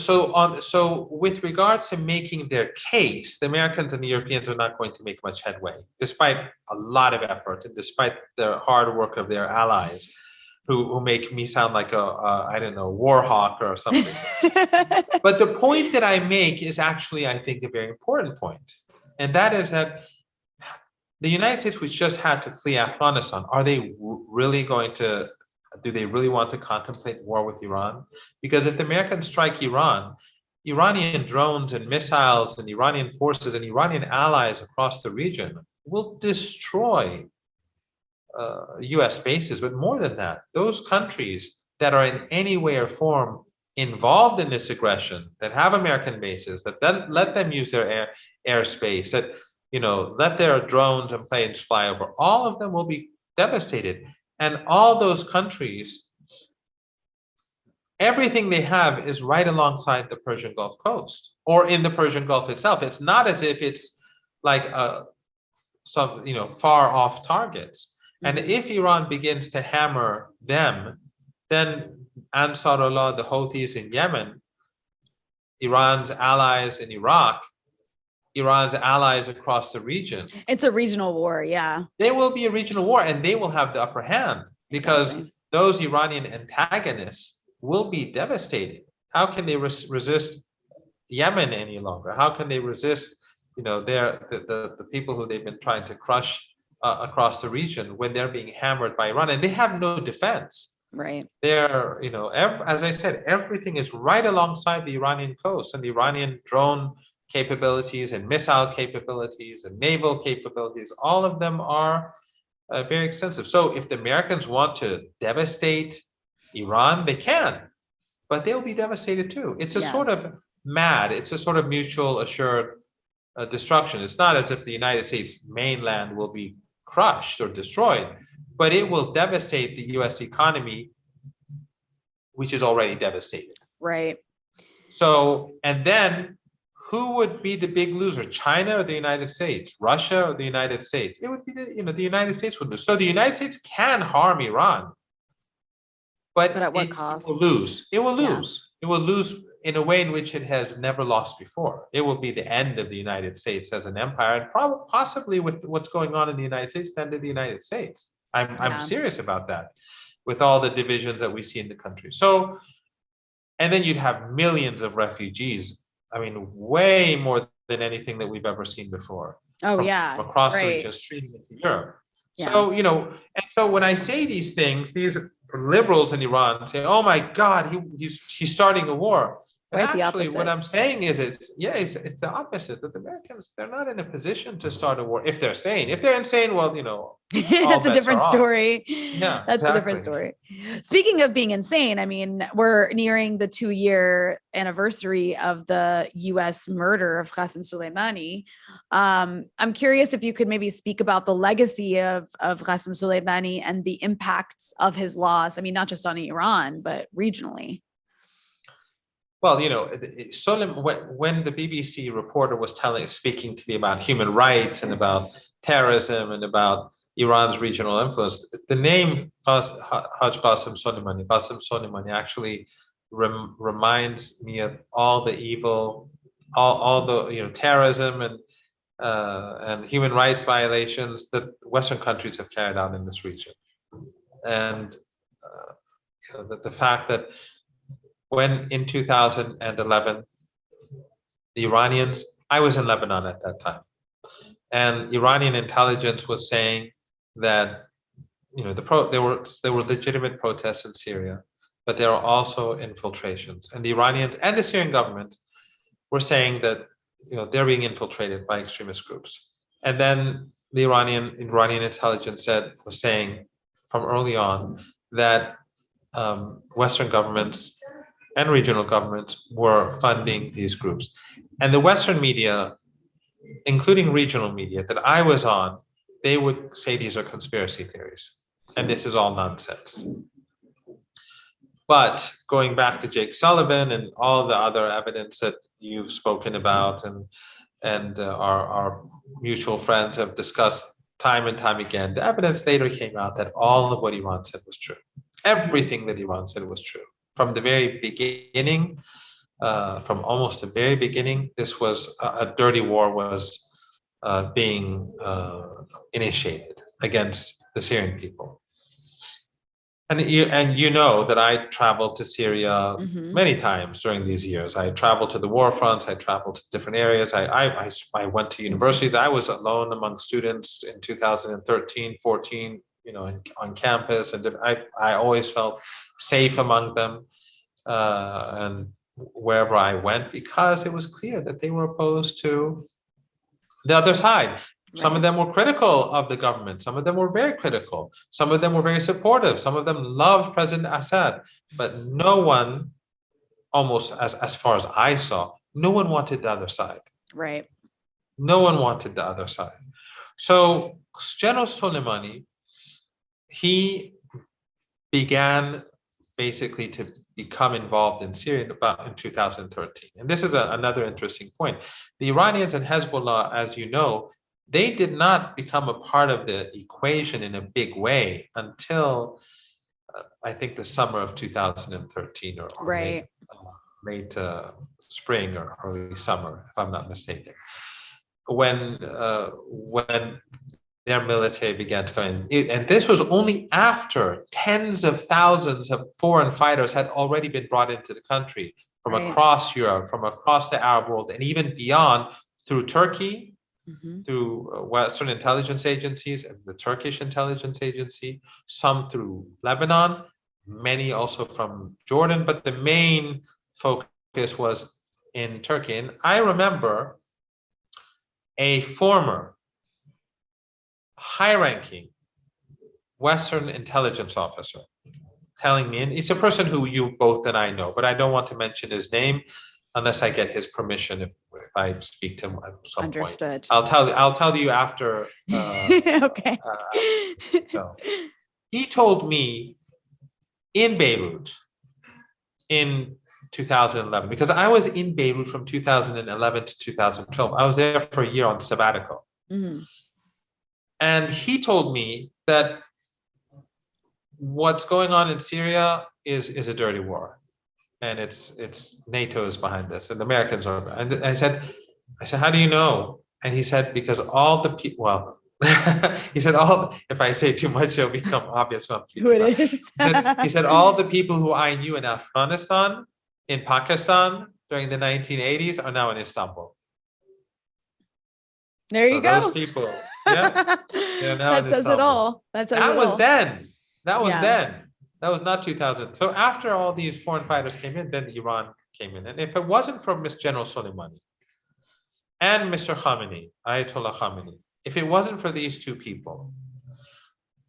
so with regards to making their case, the Americans and the Europeans are not going to make much headway, despite a lot of effort and despite the hard work of their allies, who make me sound like I don't know, war hawk or something. But the point that I make is actually, I think, a very important point. And that is that the United States, which just had to flee Afghanistan, do they really want to contemplate war with Iran? Because if the Americans strike Iran, Iranian drones and missiles and Iranian forces and Iranian allies across the region will destroy US bases. But more than that, those countries that are in any way or form involved in this aggression, that have American bases, that then let them use their airspace, that let their drones and planes fly over, all of them will be devastated. And all those countries, everything they have is right alongside the Persian Gulf coast or in the Persian Gulf itself. It's not as if it's like some far off targets. And if Iran begins to hammer them, then Ansarullah, the Houthis in Yemen, Iran's allies in Iraq, Iran's allies across the region. It's a regional war, yeah. They will be a regional war, and they will have the upper hand because those Iranian antagonists will be devastated. How can they resist Yemen any longer? How can they resist, the people who they've been trying to crush across the region when they're being hammered by Iran, and they have no defense. Right. They're, as I said, everything is right alongside the Iranian coast, and the Iranian drone capabilities and missile capabilities and naval capabilities, all of them are very extensive. So if the Americans want to devastate Iran, they can, but they'll be devastated too. It's a sort of it's a sort of mutual assured destruction. It's not as if the United States mainland will be crushed or destroyed, but it will devastate the US economy, which is already devastated. Right. So, and then who would be the big loser? China or the United States? Russia or the United States? It would be the United States would lose. So the United States can harm Iran, but at what cost? It will lose. It will lose. Yeah. It will lose in a way in which it has never lost before. It will be the end of the United States as an empire, and probably possibly with what's going on in the United States, the end of the United States. I'm serious about that, with all the divisions that we see in the country. So, and then you'd have millions of refugees. I mean, way more than anything that we've ever seen before. From across the region, streaming into Europe. Yeah. So, and so when I say these things, these liberals in Iran say, "Oh my God, he's starting a war." And actually, what I'm saying is, it's the opposite. That the Americans, they're not in a position to start a war if they're sane. If they're insane, well, that's a different story. Yeah, that's a different story. Speaking of being insane, I mean, we're nearing the 2-year anniversary of the U.S. murder of Qassem Suleimani. I'm curious if you could maybe speak about the legacy of Qassem Suleimani and the impacts of his loss. I mean, not just on Iran, but regionally. Well, when the BBC reporter was speaking to me about human rights and about terrorism and about Iran's regional influence, the name Haj Qassem Soleimani actually reminds me of all the evil, all the terrorism and human rights violations that Western countries have carried out in this region. and the fact that when in 2011, the Iranians, I was in Lebanon at that time, and Iranian intelligence was saying that there were legitimate protests in Syria, but there are also infiltrations, and the Iranians and the Syrian government were saying that they're being infiltrated by extremist groups. And then the Iranian intelligence was saying from early on that Western governments and regional governments were funding these groups. And the Western media, including regional media that I was on, they would say these are conspiracy theories and this is all nonsense. But going back to Jake Sullivan and all the other evidence that you've spoken about and our mutual friends have discussed time and time again, the evidence later came out that all of what Iran said was true. Everything that Iran said was true. From the very beginning, from almost the very beginning, this was a dirty war was being initiated against the Syrian people. And you know that I traveled to Syria many times during these years. I traveled to the war fronts. I traveled to different areas. I went to universities. I was alone among students in 2013, 14, on campus, and I always felt safe among them, and wherever I went, because it was clear that they were opposed to the other side. Some of them were critical of the government. Some of them were very critical. Some of them were very supportive. Some of them loved President Assad. But no one, almost as far as I saw, no one wanted the other side. Right. No one wanted the other side. So General Soleimani, he began basically to become involved in Syria about in 2013. And this is another interesting point. The Iranians and Hezbollah, as you know, they did not become a part of the equation in a big way until I think the summer of 2013 or late spring or early summer, if I'm not mistaken, when their military began to go in. And this was only after tens of thousands of foreign fighters had already been brought into the country from across Europe, from across the Arab world, and even beyond through Turkey, through Western intelligence agencies and the Turkish intelligence agency, some through Lebanon, many also from Jordan, but the main focus was in Turkey. And I remember a former high-ranking Western intelligence officer telling me, and it's a person who you both and I know, but I don't want to mention his name unless I get his permission. If I speak to him at some Understood. point, I'll tell you after. Okay. So he told me in Beirut in 2011, because I was in Beirut from 2011 to 2012. I was there for a year on sabbatical. And he told me that what's going on in Syria is a dirty war. And it's NATO is behind this, and the Americans are. And I said, how do you know? And he said, because all the people. Well, he said if I say too much, it'll become obvious. Who it is? He said all the people who I knew in Afghanistan, in Pakistan during the 1980s are now in Istanbul. There you go. Those people, yeah, they're now that says it all. That was then. That was then. That was not 2000. So after all these foreign fighters came in, then Iran came in. And if it wasn't for General Soleimani and Mr. Khamenei, Ayatollah Khamenei, if it wasn't for these two people,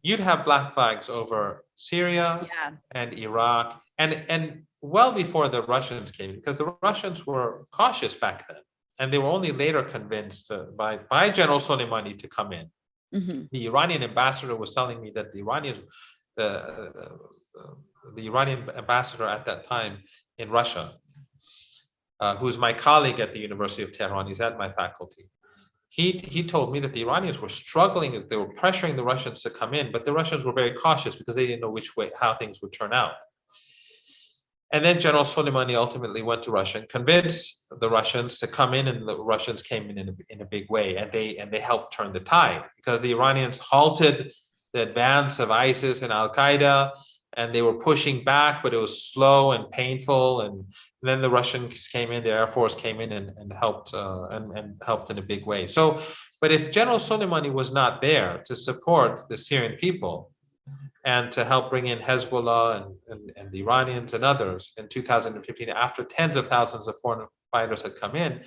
you'd have black flags over Syria and Iraq, and well before the Russians came, because the Russians were cautious back then, and they were only later convinced by General Soleimani to come in. The Iranian ambassador was telling me that the Iranians. The Iranian ambassador at that time in Russia, who's my colleague at the University of Tehran, he's at my faculty. He told me that the Iranians were struggling, that they were pressuring the Russians to come in, but the Russians were very cautious because they didn't know how things would turn out. And then General Soleimani ultimately went to Russia and convinced the Russians to come in, and the Russians came in a big way, and they helped turn the tide, because the Iranians halted advance of ISIS and Al Qaeda, and they were pushing back, but it was slow and painful. And then the Russians came in, the Air Force came in and helped and helped in a big way. So, but if General Soleimani was not there to support the Syrian people and to help bring in Hezbollah and the Iranians and others in 2015, after tens of thousands of foreign fighters had come in,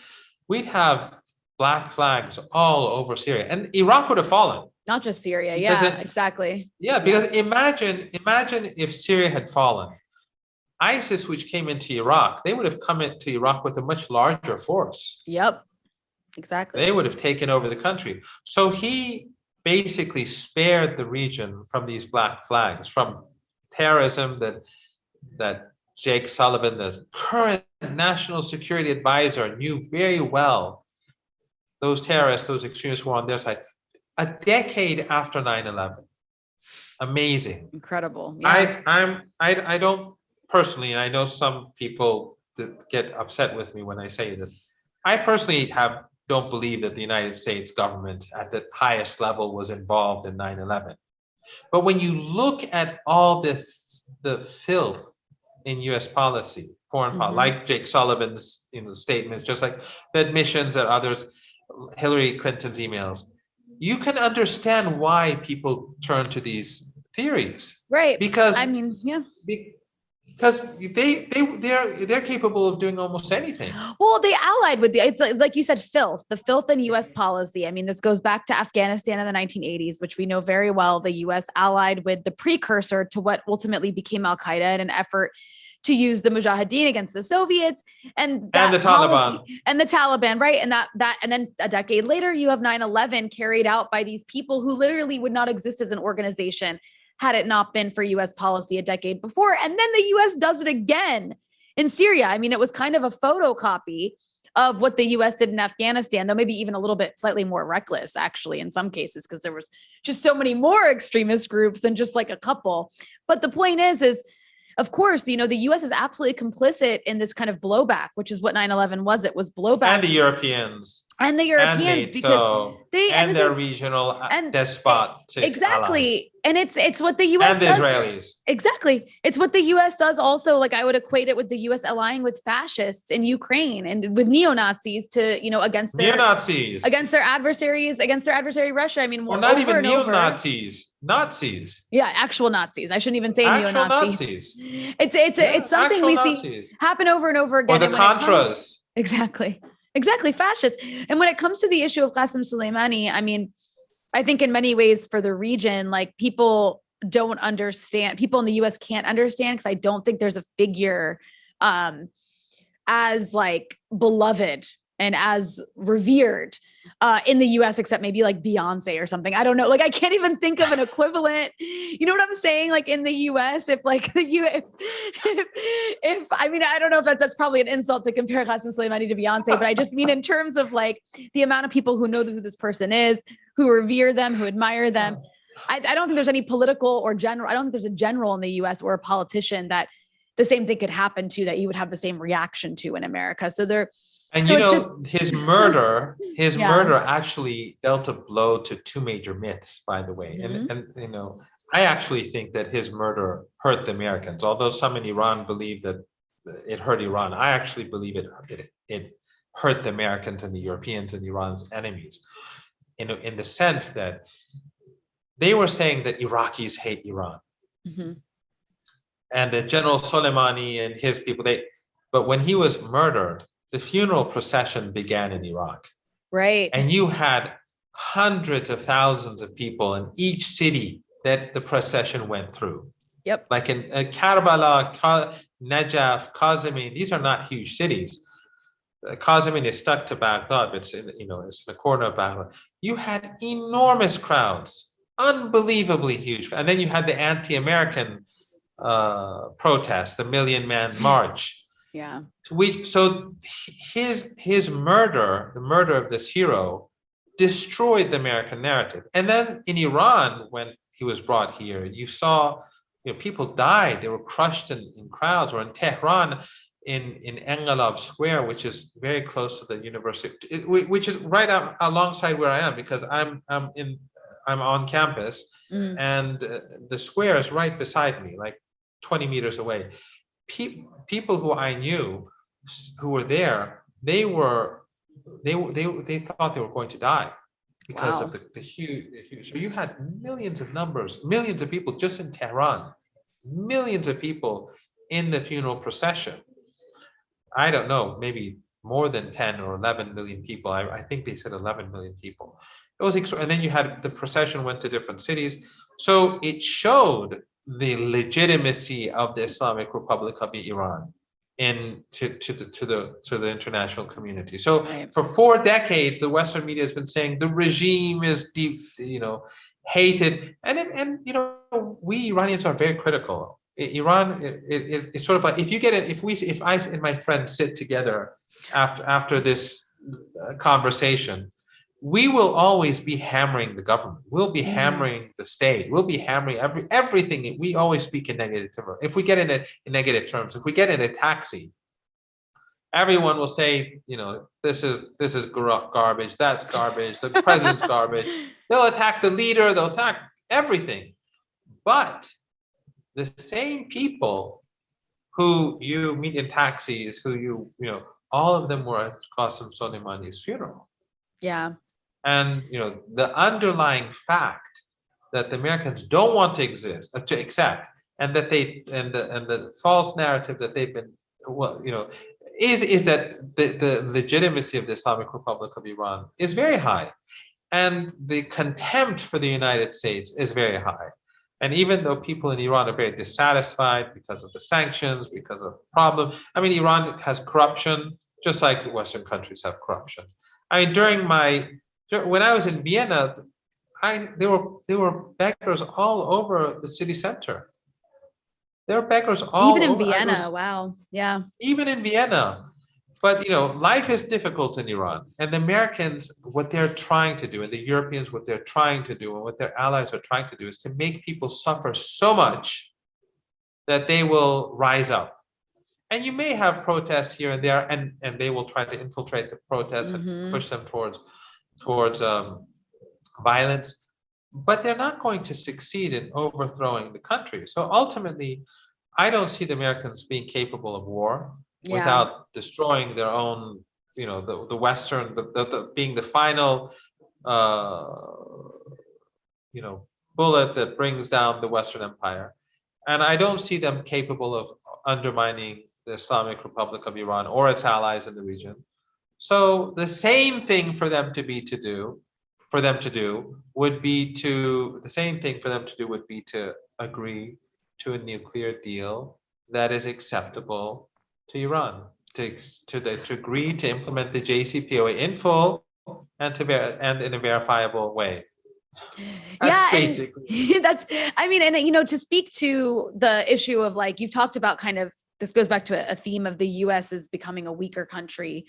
we'd have black flags all over Syria, and Iraq would have fallen. Not just Syria. Because Yeah, exactly. Yeah, because imagine if Syria had fallen. ISIS, which came into Iraq, they would have come into Iraq with a much larger force. Yep, exactly. They would have taken over the country. So he basically spared the region from these black flags, from terrorism that Jake Sullivan, the current national security advisor, knew very well. Those terrorists, those extremists were on their side. A decade after 9/11. Amazing. Incredible. Yeah. I don't personally, and I know some people that get upset with me when I say this. I personally don't believe that the United States government at the highest level was involved in 9/11. But when you look at all the filth in US policy, foreign policy, like Jake Sullivan's statements, just like the admissions and others, Hillary Clinton's emails, you can understand why people turn to these theories. Right. Because I mean, yeah. Because they're capable of doing almost anything. Well, they allied with it's like you said, the filth in U.S. policy. I mean, this goes back to Afghanistan in the 1980s, which we know very well. The U.S. allied with the precursor to what ultimately became Al Qaeda in an effort to use the Mujahideen against the Soviets and the Taliban and the Taliban, right? And and then a decade later, you have 9/11 carried out by these people who literally would not exist as an organization had it not been for U.S. policy a decade before. And then the U.S. does it again in Syria. I mean, it was kind of a photocopy of what the U.S. did in Afghanistan, though maybe even a little bit slightly more reckless, actually, in some cases, because there was just so many more extremist groups than just like a couple. But the point is of course, the U.S. is absolutely complicit in this kind of blowback, which is what 9/11 was. It was blowback. And the Europeans. And the Europeans, and NATO, because and their regional despotic exactly. allies. And it's what the U.S. and the does. Israelis. Exactly. It's what the U.S. does also. Like I would equate it with the U.S. allying with fascists in Ukraine and with neo-Nazis to, against their neo-Nazis, against their adversary Russia. I mean, or not even neo-Nazis, Nazis. Yeah, actual Nazis. I shouldn't even say actual neo-Nazis. Nazis. It's something we Nazis. see happen over and over again. Or the Contras. Exactly, fascist. And when it comes to the issue of Qassem Soleimani, I mean, I think in many ways for the region, like people don't understand, people in the US can't understand, because I don't think there's a figure as like beloved and as revered in the US, except maybe like Beyonce or something. I don't know. Like I can't even think of an equivalent. You know what I'm saying? Like in the US, if like the US, if I mean, I don't know if that's probably an insult to compare Qassem Soleimani to Beyonce, but I just mean in terms of like the amount of people who know who this person is, who revere them, who admire them. I don't think there's any political or general. I don't think there's a general in the US or a politician that the same thing could happen to, that you would have the same reaction to in America. So and his murder actually dealt a blow to two major myths, by the way. And I actually think that his murder hurt the Americans. Although some in Iran believe that it hurt Iran, I actually believe it hurt the Americans and the Europeans and Iran's enemies, in the sense that they were saying that Iraqis hate Iran, and that General Soleimani and his people. But when he was murdered, the funeral procession began in Iraq. Right. And you had hundreds of thousands of people in each city that the procession went through. Yep. Like in Karbala, Najaf, Qassem, these are not huge cities. Qassem is stuck to Baghdad, but it's in the corner of Baghdad. You had enormous crowds, unbelievably huge. And then you had the anti-American protest, the Million Man March. Yeah. So his murder, the murder of this hero, destroyed the American narrative. And then in Iran, when he was brought here, you saw people died. They were crushed in crowds. Or in Tehran, in Engelab Square, which is very close to the university, which is right alongside where I am, because I'm in I'm on campus, and the square is right beside me, like 20 meters away. People who I knew who were there, they thought they were going to die because of the huge. So you had millions of people just in Tehran, millions of people in the funeral procession. I don't know, maybe more than 10 or 11 million people. I think they said 11 million people. It was, and then you had the procession went to different cities. So it showed the legitimacy of the Islamic Republic of Iran to the international community. So for 4 decades, the Western media has been saying the regime is deep, hated, and we Iranians are very critical. Iran, it's sort of like if I and my friends sit together after this conversation, we will always be hammering the government. We'll be hammering the state. We'll be hammering everything. We always speak in negative terms. If we get in negative terms, if we get in a taxi, everyone will say, this is garbage. That's garbage. The president's garbage. They'll attack the leader. They'll attack everything. But the same people who you meet in taxis, who all of them were at Qassem Soleimani's funeral. Yeah. And the underlying fact that the Americans don't want to accept, and that the false narrative that they've been is that the legitimacy of the Islamic Republic of Iran is very high, and the contempt for the United States is very high. And even though people in Iran are very dissatisfied because of the sanctions, because of problem, Iran has corruption, just like Western countries have corruption. When I was in Vienna, there were beggars all over the city center. There were beggars all over. Even in Vienna, wow, yeah. Even in Vienna. But life is difficult in Iran, and the Americans, what they're trying to do, and the Europeans, what they're trying to do, and what their allies are trying to do, is to make people suffer so much that they will rise up. And you may have protests here and there, and they will try to infiltrate the protests and push them towards violence, but they're not going to succeed in overthrowing the country. So ultimately, I don't see the Americans being capable of war. Yeah. Without destroying their own, the Western, being the final, bullet that brings down the Western Empire. And I don't see them capable of undermining the Islamic Republic of Iran or its allies in the region. So the same thing for them to do would be to agree to a nuclear deal that is acceptable to Iran, to agree to implement the JCPOA in full and in a verifiable way. That's to speak to the issue of, like, you've talked about, kind of, this goes back to a theme of the US is becoming a weaker country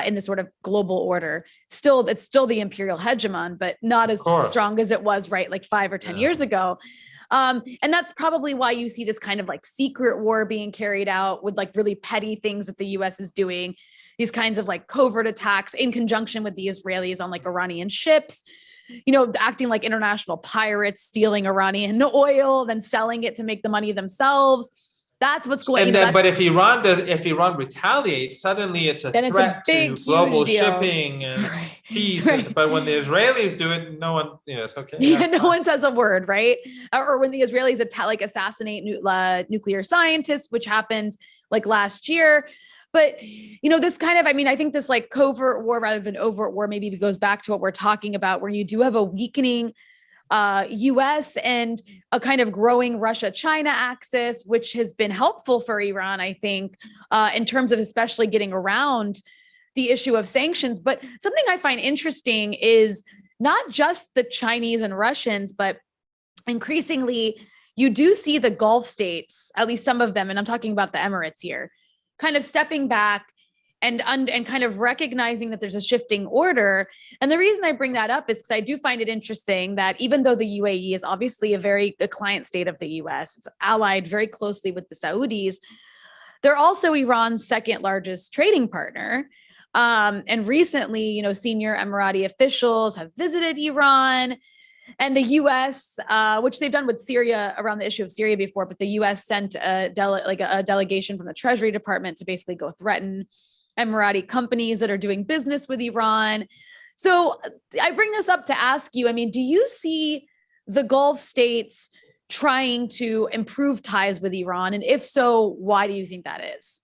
in the sort of global order. It's still the imperial hegemon, but not as strong as it was, right, like 5 or 10 years ago. And that's probably why you see this kind of like secret war being carried out with like really petty things that the US is doing, these kinds of like covert attacks in conjunction with the Israelis on like Iranian ships, acting like international pirates, stealing Iranian oil, then selling it to make the money themselves. That's what's going on. But if Iran retaliates, suddenly it's a threat to global shipping and peace. Right. But when the Israelis do it, no one, it's okay. Yeah, no one says a word, right? Or when the Israelis assassinate nuclear scientists, which happened like last year. But, this kind of, I think this like covert war rather than overt war maybe goes back to what we're talking about, where you do have a weakening US and a kind of growing Russia-China axis, which has been helpful for Iran, I think, in terms of especially getting around the issue of sanctions. But something I find interesting is not just the Chinese and Russians, but increasingly you do see the Gulf states, at least some of them, and I'm talking about the Emirates here, kind of stepping back and kind of recognizing that there's a shifting order. And the reason I bring that up is because I do find it interesting that even though the UAE is obviously a client state of the US, it's allied very closely with the Saudis, they're also Iran's second largest trading partner. And recently, senior Emirati officials have visited Iran. And the U.S., which they've done with Syria around the issue of Syria before, but the U.S. sent a delegation from the Treasury Department to basically go threaten Emirati companies that are doing business with Iran. So I bring this up to ask you, I mean, do you see the Gulf states trying to improve ties with Iran? And if so, why do you think that is?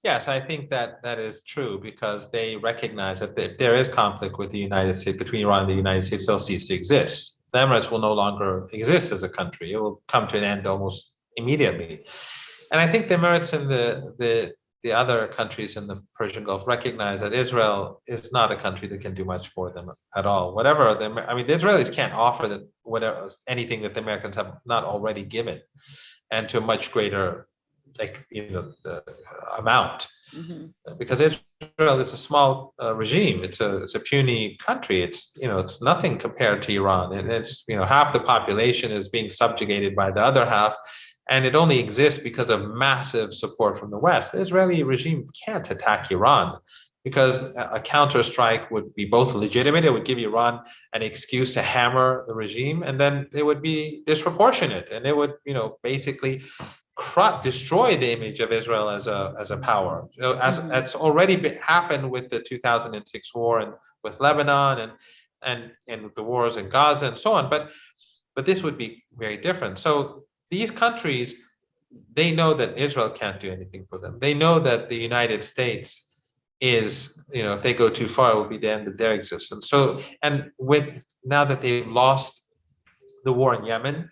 Yes, I think that that is true because they recognize that if there is conflict with the United States, between Iran and the United States, they'll cease to exist. The Emirates will no longer exist as a country. It will come to an end almost immediately. And I think the Emirates and the other countries in the Persian Gulf recognize that Israel is not a country that can do much for them at all. Whatever the Israelis can't offer that whatever anything that the Americans have not already given, and to a much greater amount. Mm-hmm. Because Israel is a small regime. It's a puny country. It's nothing compared to Iran, and it's half the population is being subjugated by the other half, and it only exists because of massive support from the West. The Israeli regime can't attack Iran because a counterstrike would be both legitimate. It would give Iran an excuse to hammer the regime, and then it would be disproportionate, and it would basically destroy the image of Israel as a power, as that's already happened with the 2006 war and with Lebanon and the wars in Gaza and so on. But this would be very different. So these countries, they know that Israel can't do anything for them. They know that the United States is, if they go too far, it will be the end of their existence. So, and with now that they've lost the war in Yemen,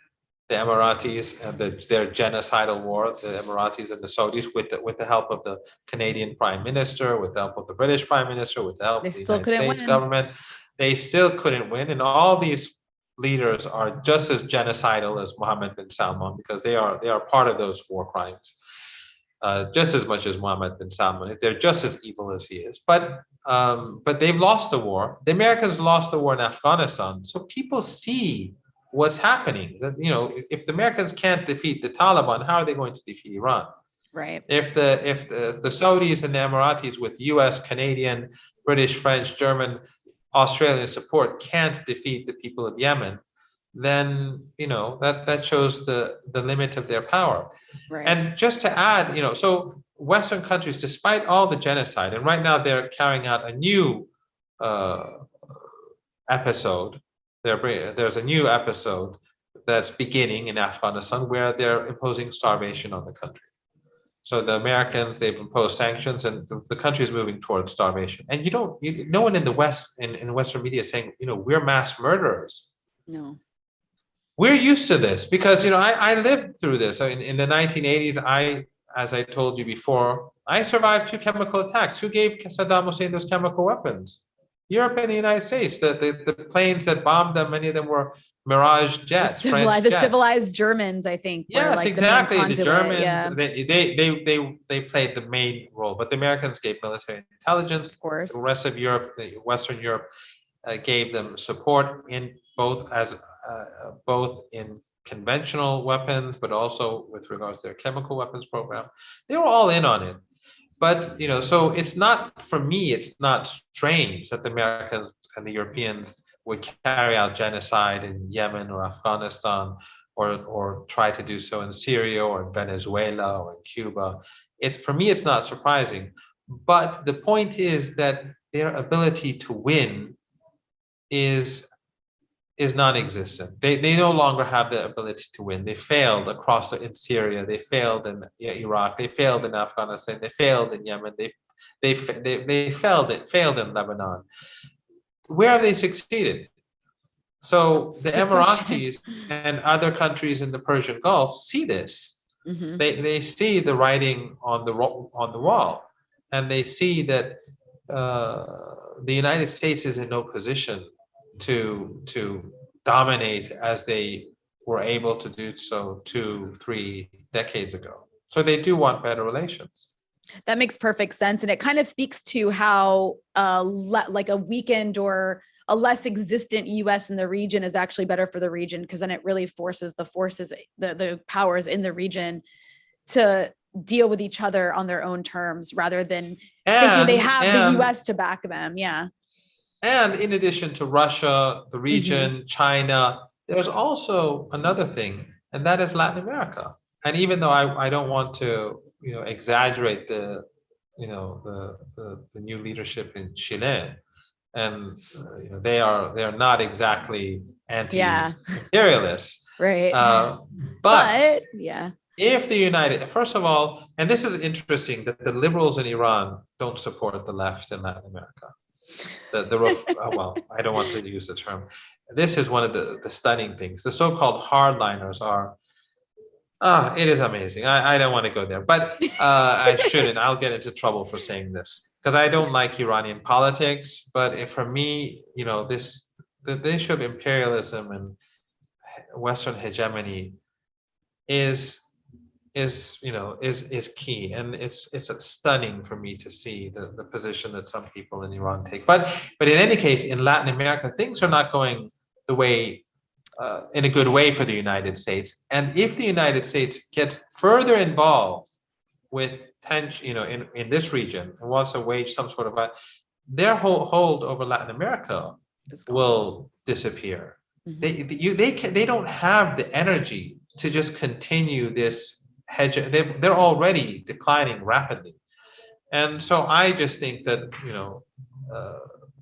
the Emiratis and their genocidal war, the Emiratis and the Saudis, with the help of the Canadian Prime Minister, with the help of the British Prime Minister, with the help of the United States government, they still couldn't win. And all these leaders are just as genocidal as Mohammed bin Salman because they are part of those war crimes, just as much as Mohammed bin Salman. They're just as evil as he is. But they've lost the war. The Americans lost the war in Afghanistan, so people see what's happening. That if the Americans can't defeat the Taliban, how are they going to defeat Iran? Right. If the Saudis and the Emiratis with U.S., Canadian, British, French, German, Australian support can't defeat the people of Yemen, then that shows the limit of their power. Right. And just to add, so Western countries, despite all the genocide, and right now they're carrying out a new episode. There's a new episode that's beginning in Afghanistan where they're imposing starvation on the country. So the Americans, they've imposed sanctions, and the country is moving towards starvation. And no one in the West, in Western media, is saying, we're mass murderers. No. We're used to this because I lived through this. In the 1980s, as I told you before, I survived 2 chemical attacks. Who gave Saddam Hussein those chemical weapons? Europe and the United States. The planes that bombed them, many of them were Mirage jets, French jets. Civilized Germans, I think. Yes, exactly. The Germans, yeah. they played the main role, but the Americans gave military intelligence. Of course. The rest of Europe, Western Europe, gave them support in both in conventional weapons, but also with regards to their chemical weapons program. They were all in on it. But so it's not, for me, it's not strange that the Americans and the Europeans would carry out genocide in Yemen or Afghanistan, or try to do so in Syria or in Venezuela or in Cuba. For me, it's not surprising. But the point is that their ability to win is non-existent. They no longer have the ability to win. They failed in Syria. They failed in Iraq. They failed in Afghanistan. They failed in Yemen. They failed in Lebanon. Where have they succeeded? So the Emiratis and other countries in the Persian Gulf see this. Mm-hmm. They see the writing on the wall, and they see that the United States is in no position to dominate as they were able to do so 2-3 decades ago. So they do want better relations. That makes perfect sense. And it kind of speaks to how like a weakened or a less existent US in the region is actually better for the region, because then it really forces the powers in the region to deal with each other on their own terms rather than thinking they have the US to back them. Yeah. And in addition to Russia, the region, China, there's also another thing, and that is Latin America. And even though I don't want to, exaggerate the, the new leadership in Chile, and they are not exactly Yeah. anti-imperialists, Right. but yeah. if the United, first of all, and this is interesting that the liberals in Iran don't support the left in Latin America. Well, I don't want to use the term. This is one of the stunning things. The so-called hardliners are, it is amazing. I don't want to go there, but I shouldn't. I'll get into trouble for saying this because I don't like Iranian politics. But if for me, the issue of imperialism and Western hegemony is is key, and it's stunning for me to see the position that some people in Iran take. But in any case, in Latin America, things are not going the way in a good way for the United States. And if the United States gets further involved with tension, in this region and wants to wage some sort of their whole hold over Latin America will disappear. They don't have the energy to just continue this hedge. They're already declining rapidly, and so I just think that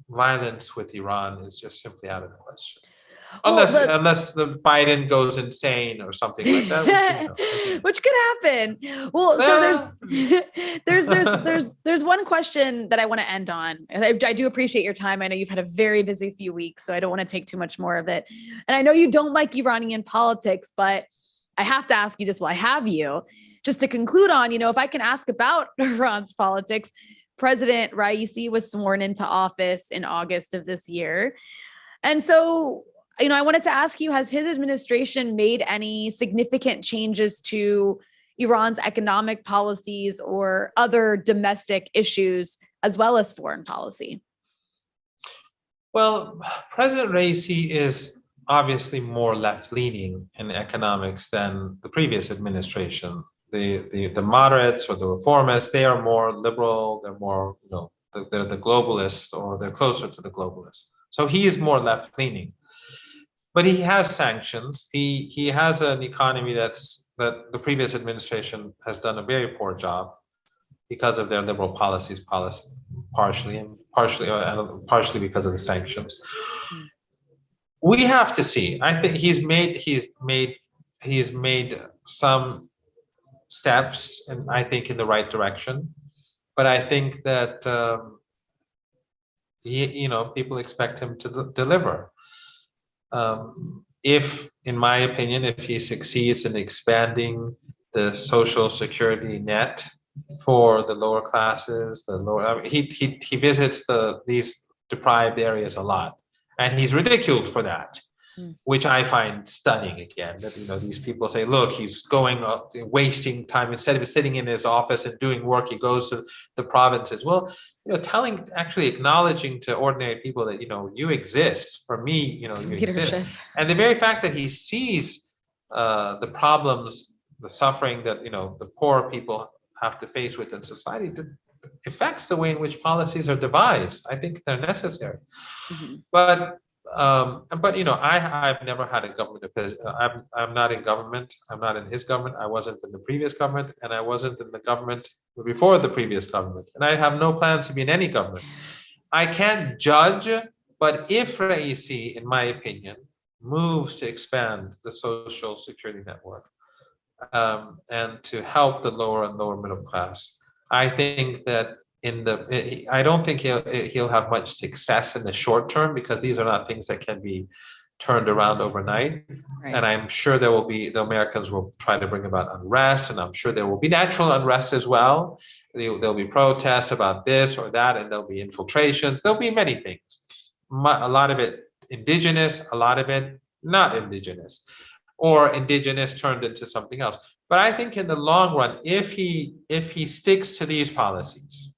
violence with Iran is just simply out of the question. Unless the Biden goes insane or something like that, which could happen. Well, so there's one question that I want to end on. I do appreciate your time. I know you've had a very busy few weeks, so I don't want to take too much more of it. And I know you don't like Iranian politics, but I have to ask you this while I have you, just to conclude on, if I can ask about Iran's politics. President Raisi was sworn into office in August of this year. And so, I wanted to ask you, has his administration made any significant changes to Iran's economic policies or other domestic issues, as well as foreign policy? Well, President Raisi is obviously more left-leaning in economics than the previous administration. The moderates or the reformists, they are more liberal. They're more, they're the globalists, or they're closer to the globalists. So he is more left-leaning. But he has sanctions. He has an economy that the previous administration has done a very poor job because of their liberal policies, partially because of the sanctions. We have to see. I think he's made some steps, and I think in the right direction. But I think that people expect him to deliver. If, in my opinion, if he succeeds in expanding the social security net for the lower classes, he visits these deprived areas a lot, and he's ridiculed for that, which I find stunning. Again, that these people say, look, he's going wasting time instead of sitting in his office and doing work. He goes to the provinces. Well, actually acknowledging to ordinary people that you exist. For me, you exist, and the very fact that he sees the problems, the suffering that the poor people have to face with in society, affects the way in which policies are devised. I think they're necessary, but I've never had a government. I'm not in government. I'm not in his government. I wasn't in the previous government, and I wasn't in the government before the previous government, and I have no plans to be in any government. I can't judge, but if Raisi, in my opinion, moves to expand the social security network and to help the lower and lower middle class, I think that I don't think he'll have much success in the short term, because these are not things that can be turned around overnight. Right. And I'm sure the Americans will try to bring about unrest, and I'm sure there will be natural unrest as well. There'll be protests about this or that, and there'll be infiltrations. There'll be many things. A lot of it indigenous, a lot of it not indigenous, or indigenous turned into something else. But I think in the long run, if he sticks to these policies,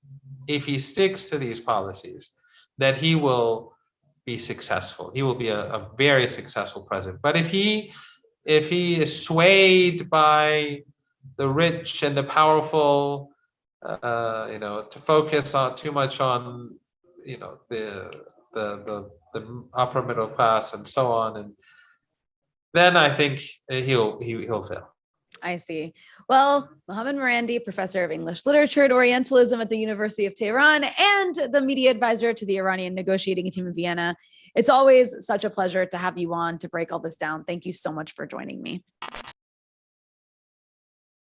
that he will be successful. He will be a very successful president. But if he is swayed by the rich and the powerful, to focus on too much on the the upper middle class and so on, and then I think he'll fail. I see. Well, Mohammad Marandi, professor of English literature and Orientalism at the University of Tehran and the media advisor to the Iranian negotiating team in Vienna. It's always such a pleasure to have you on to break all this down. Thank you so much for joining me.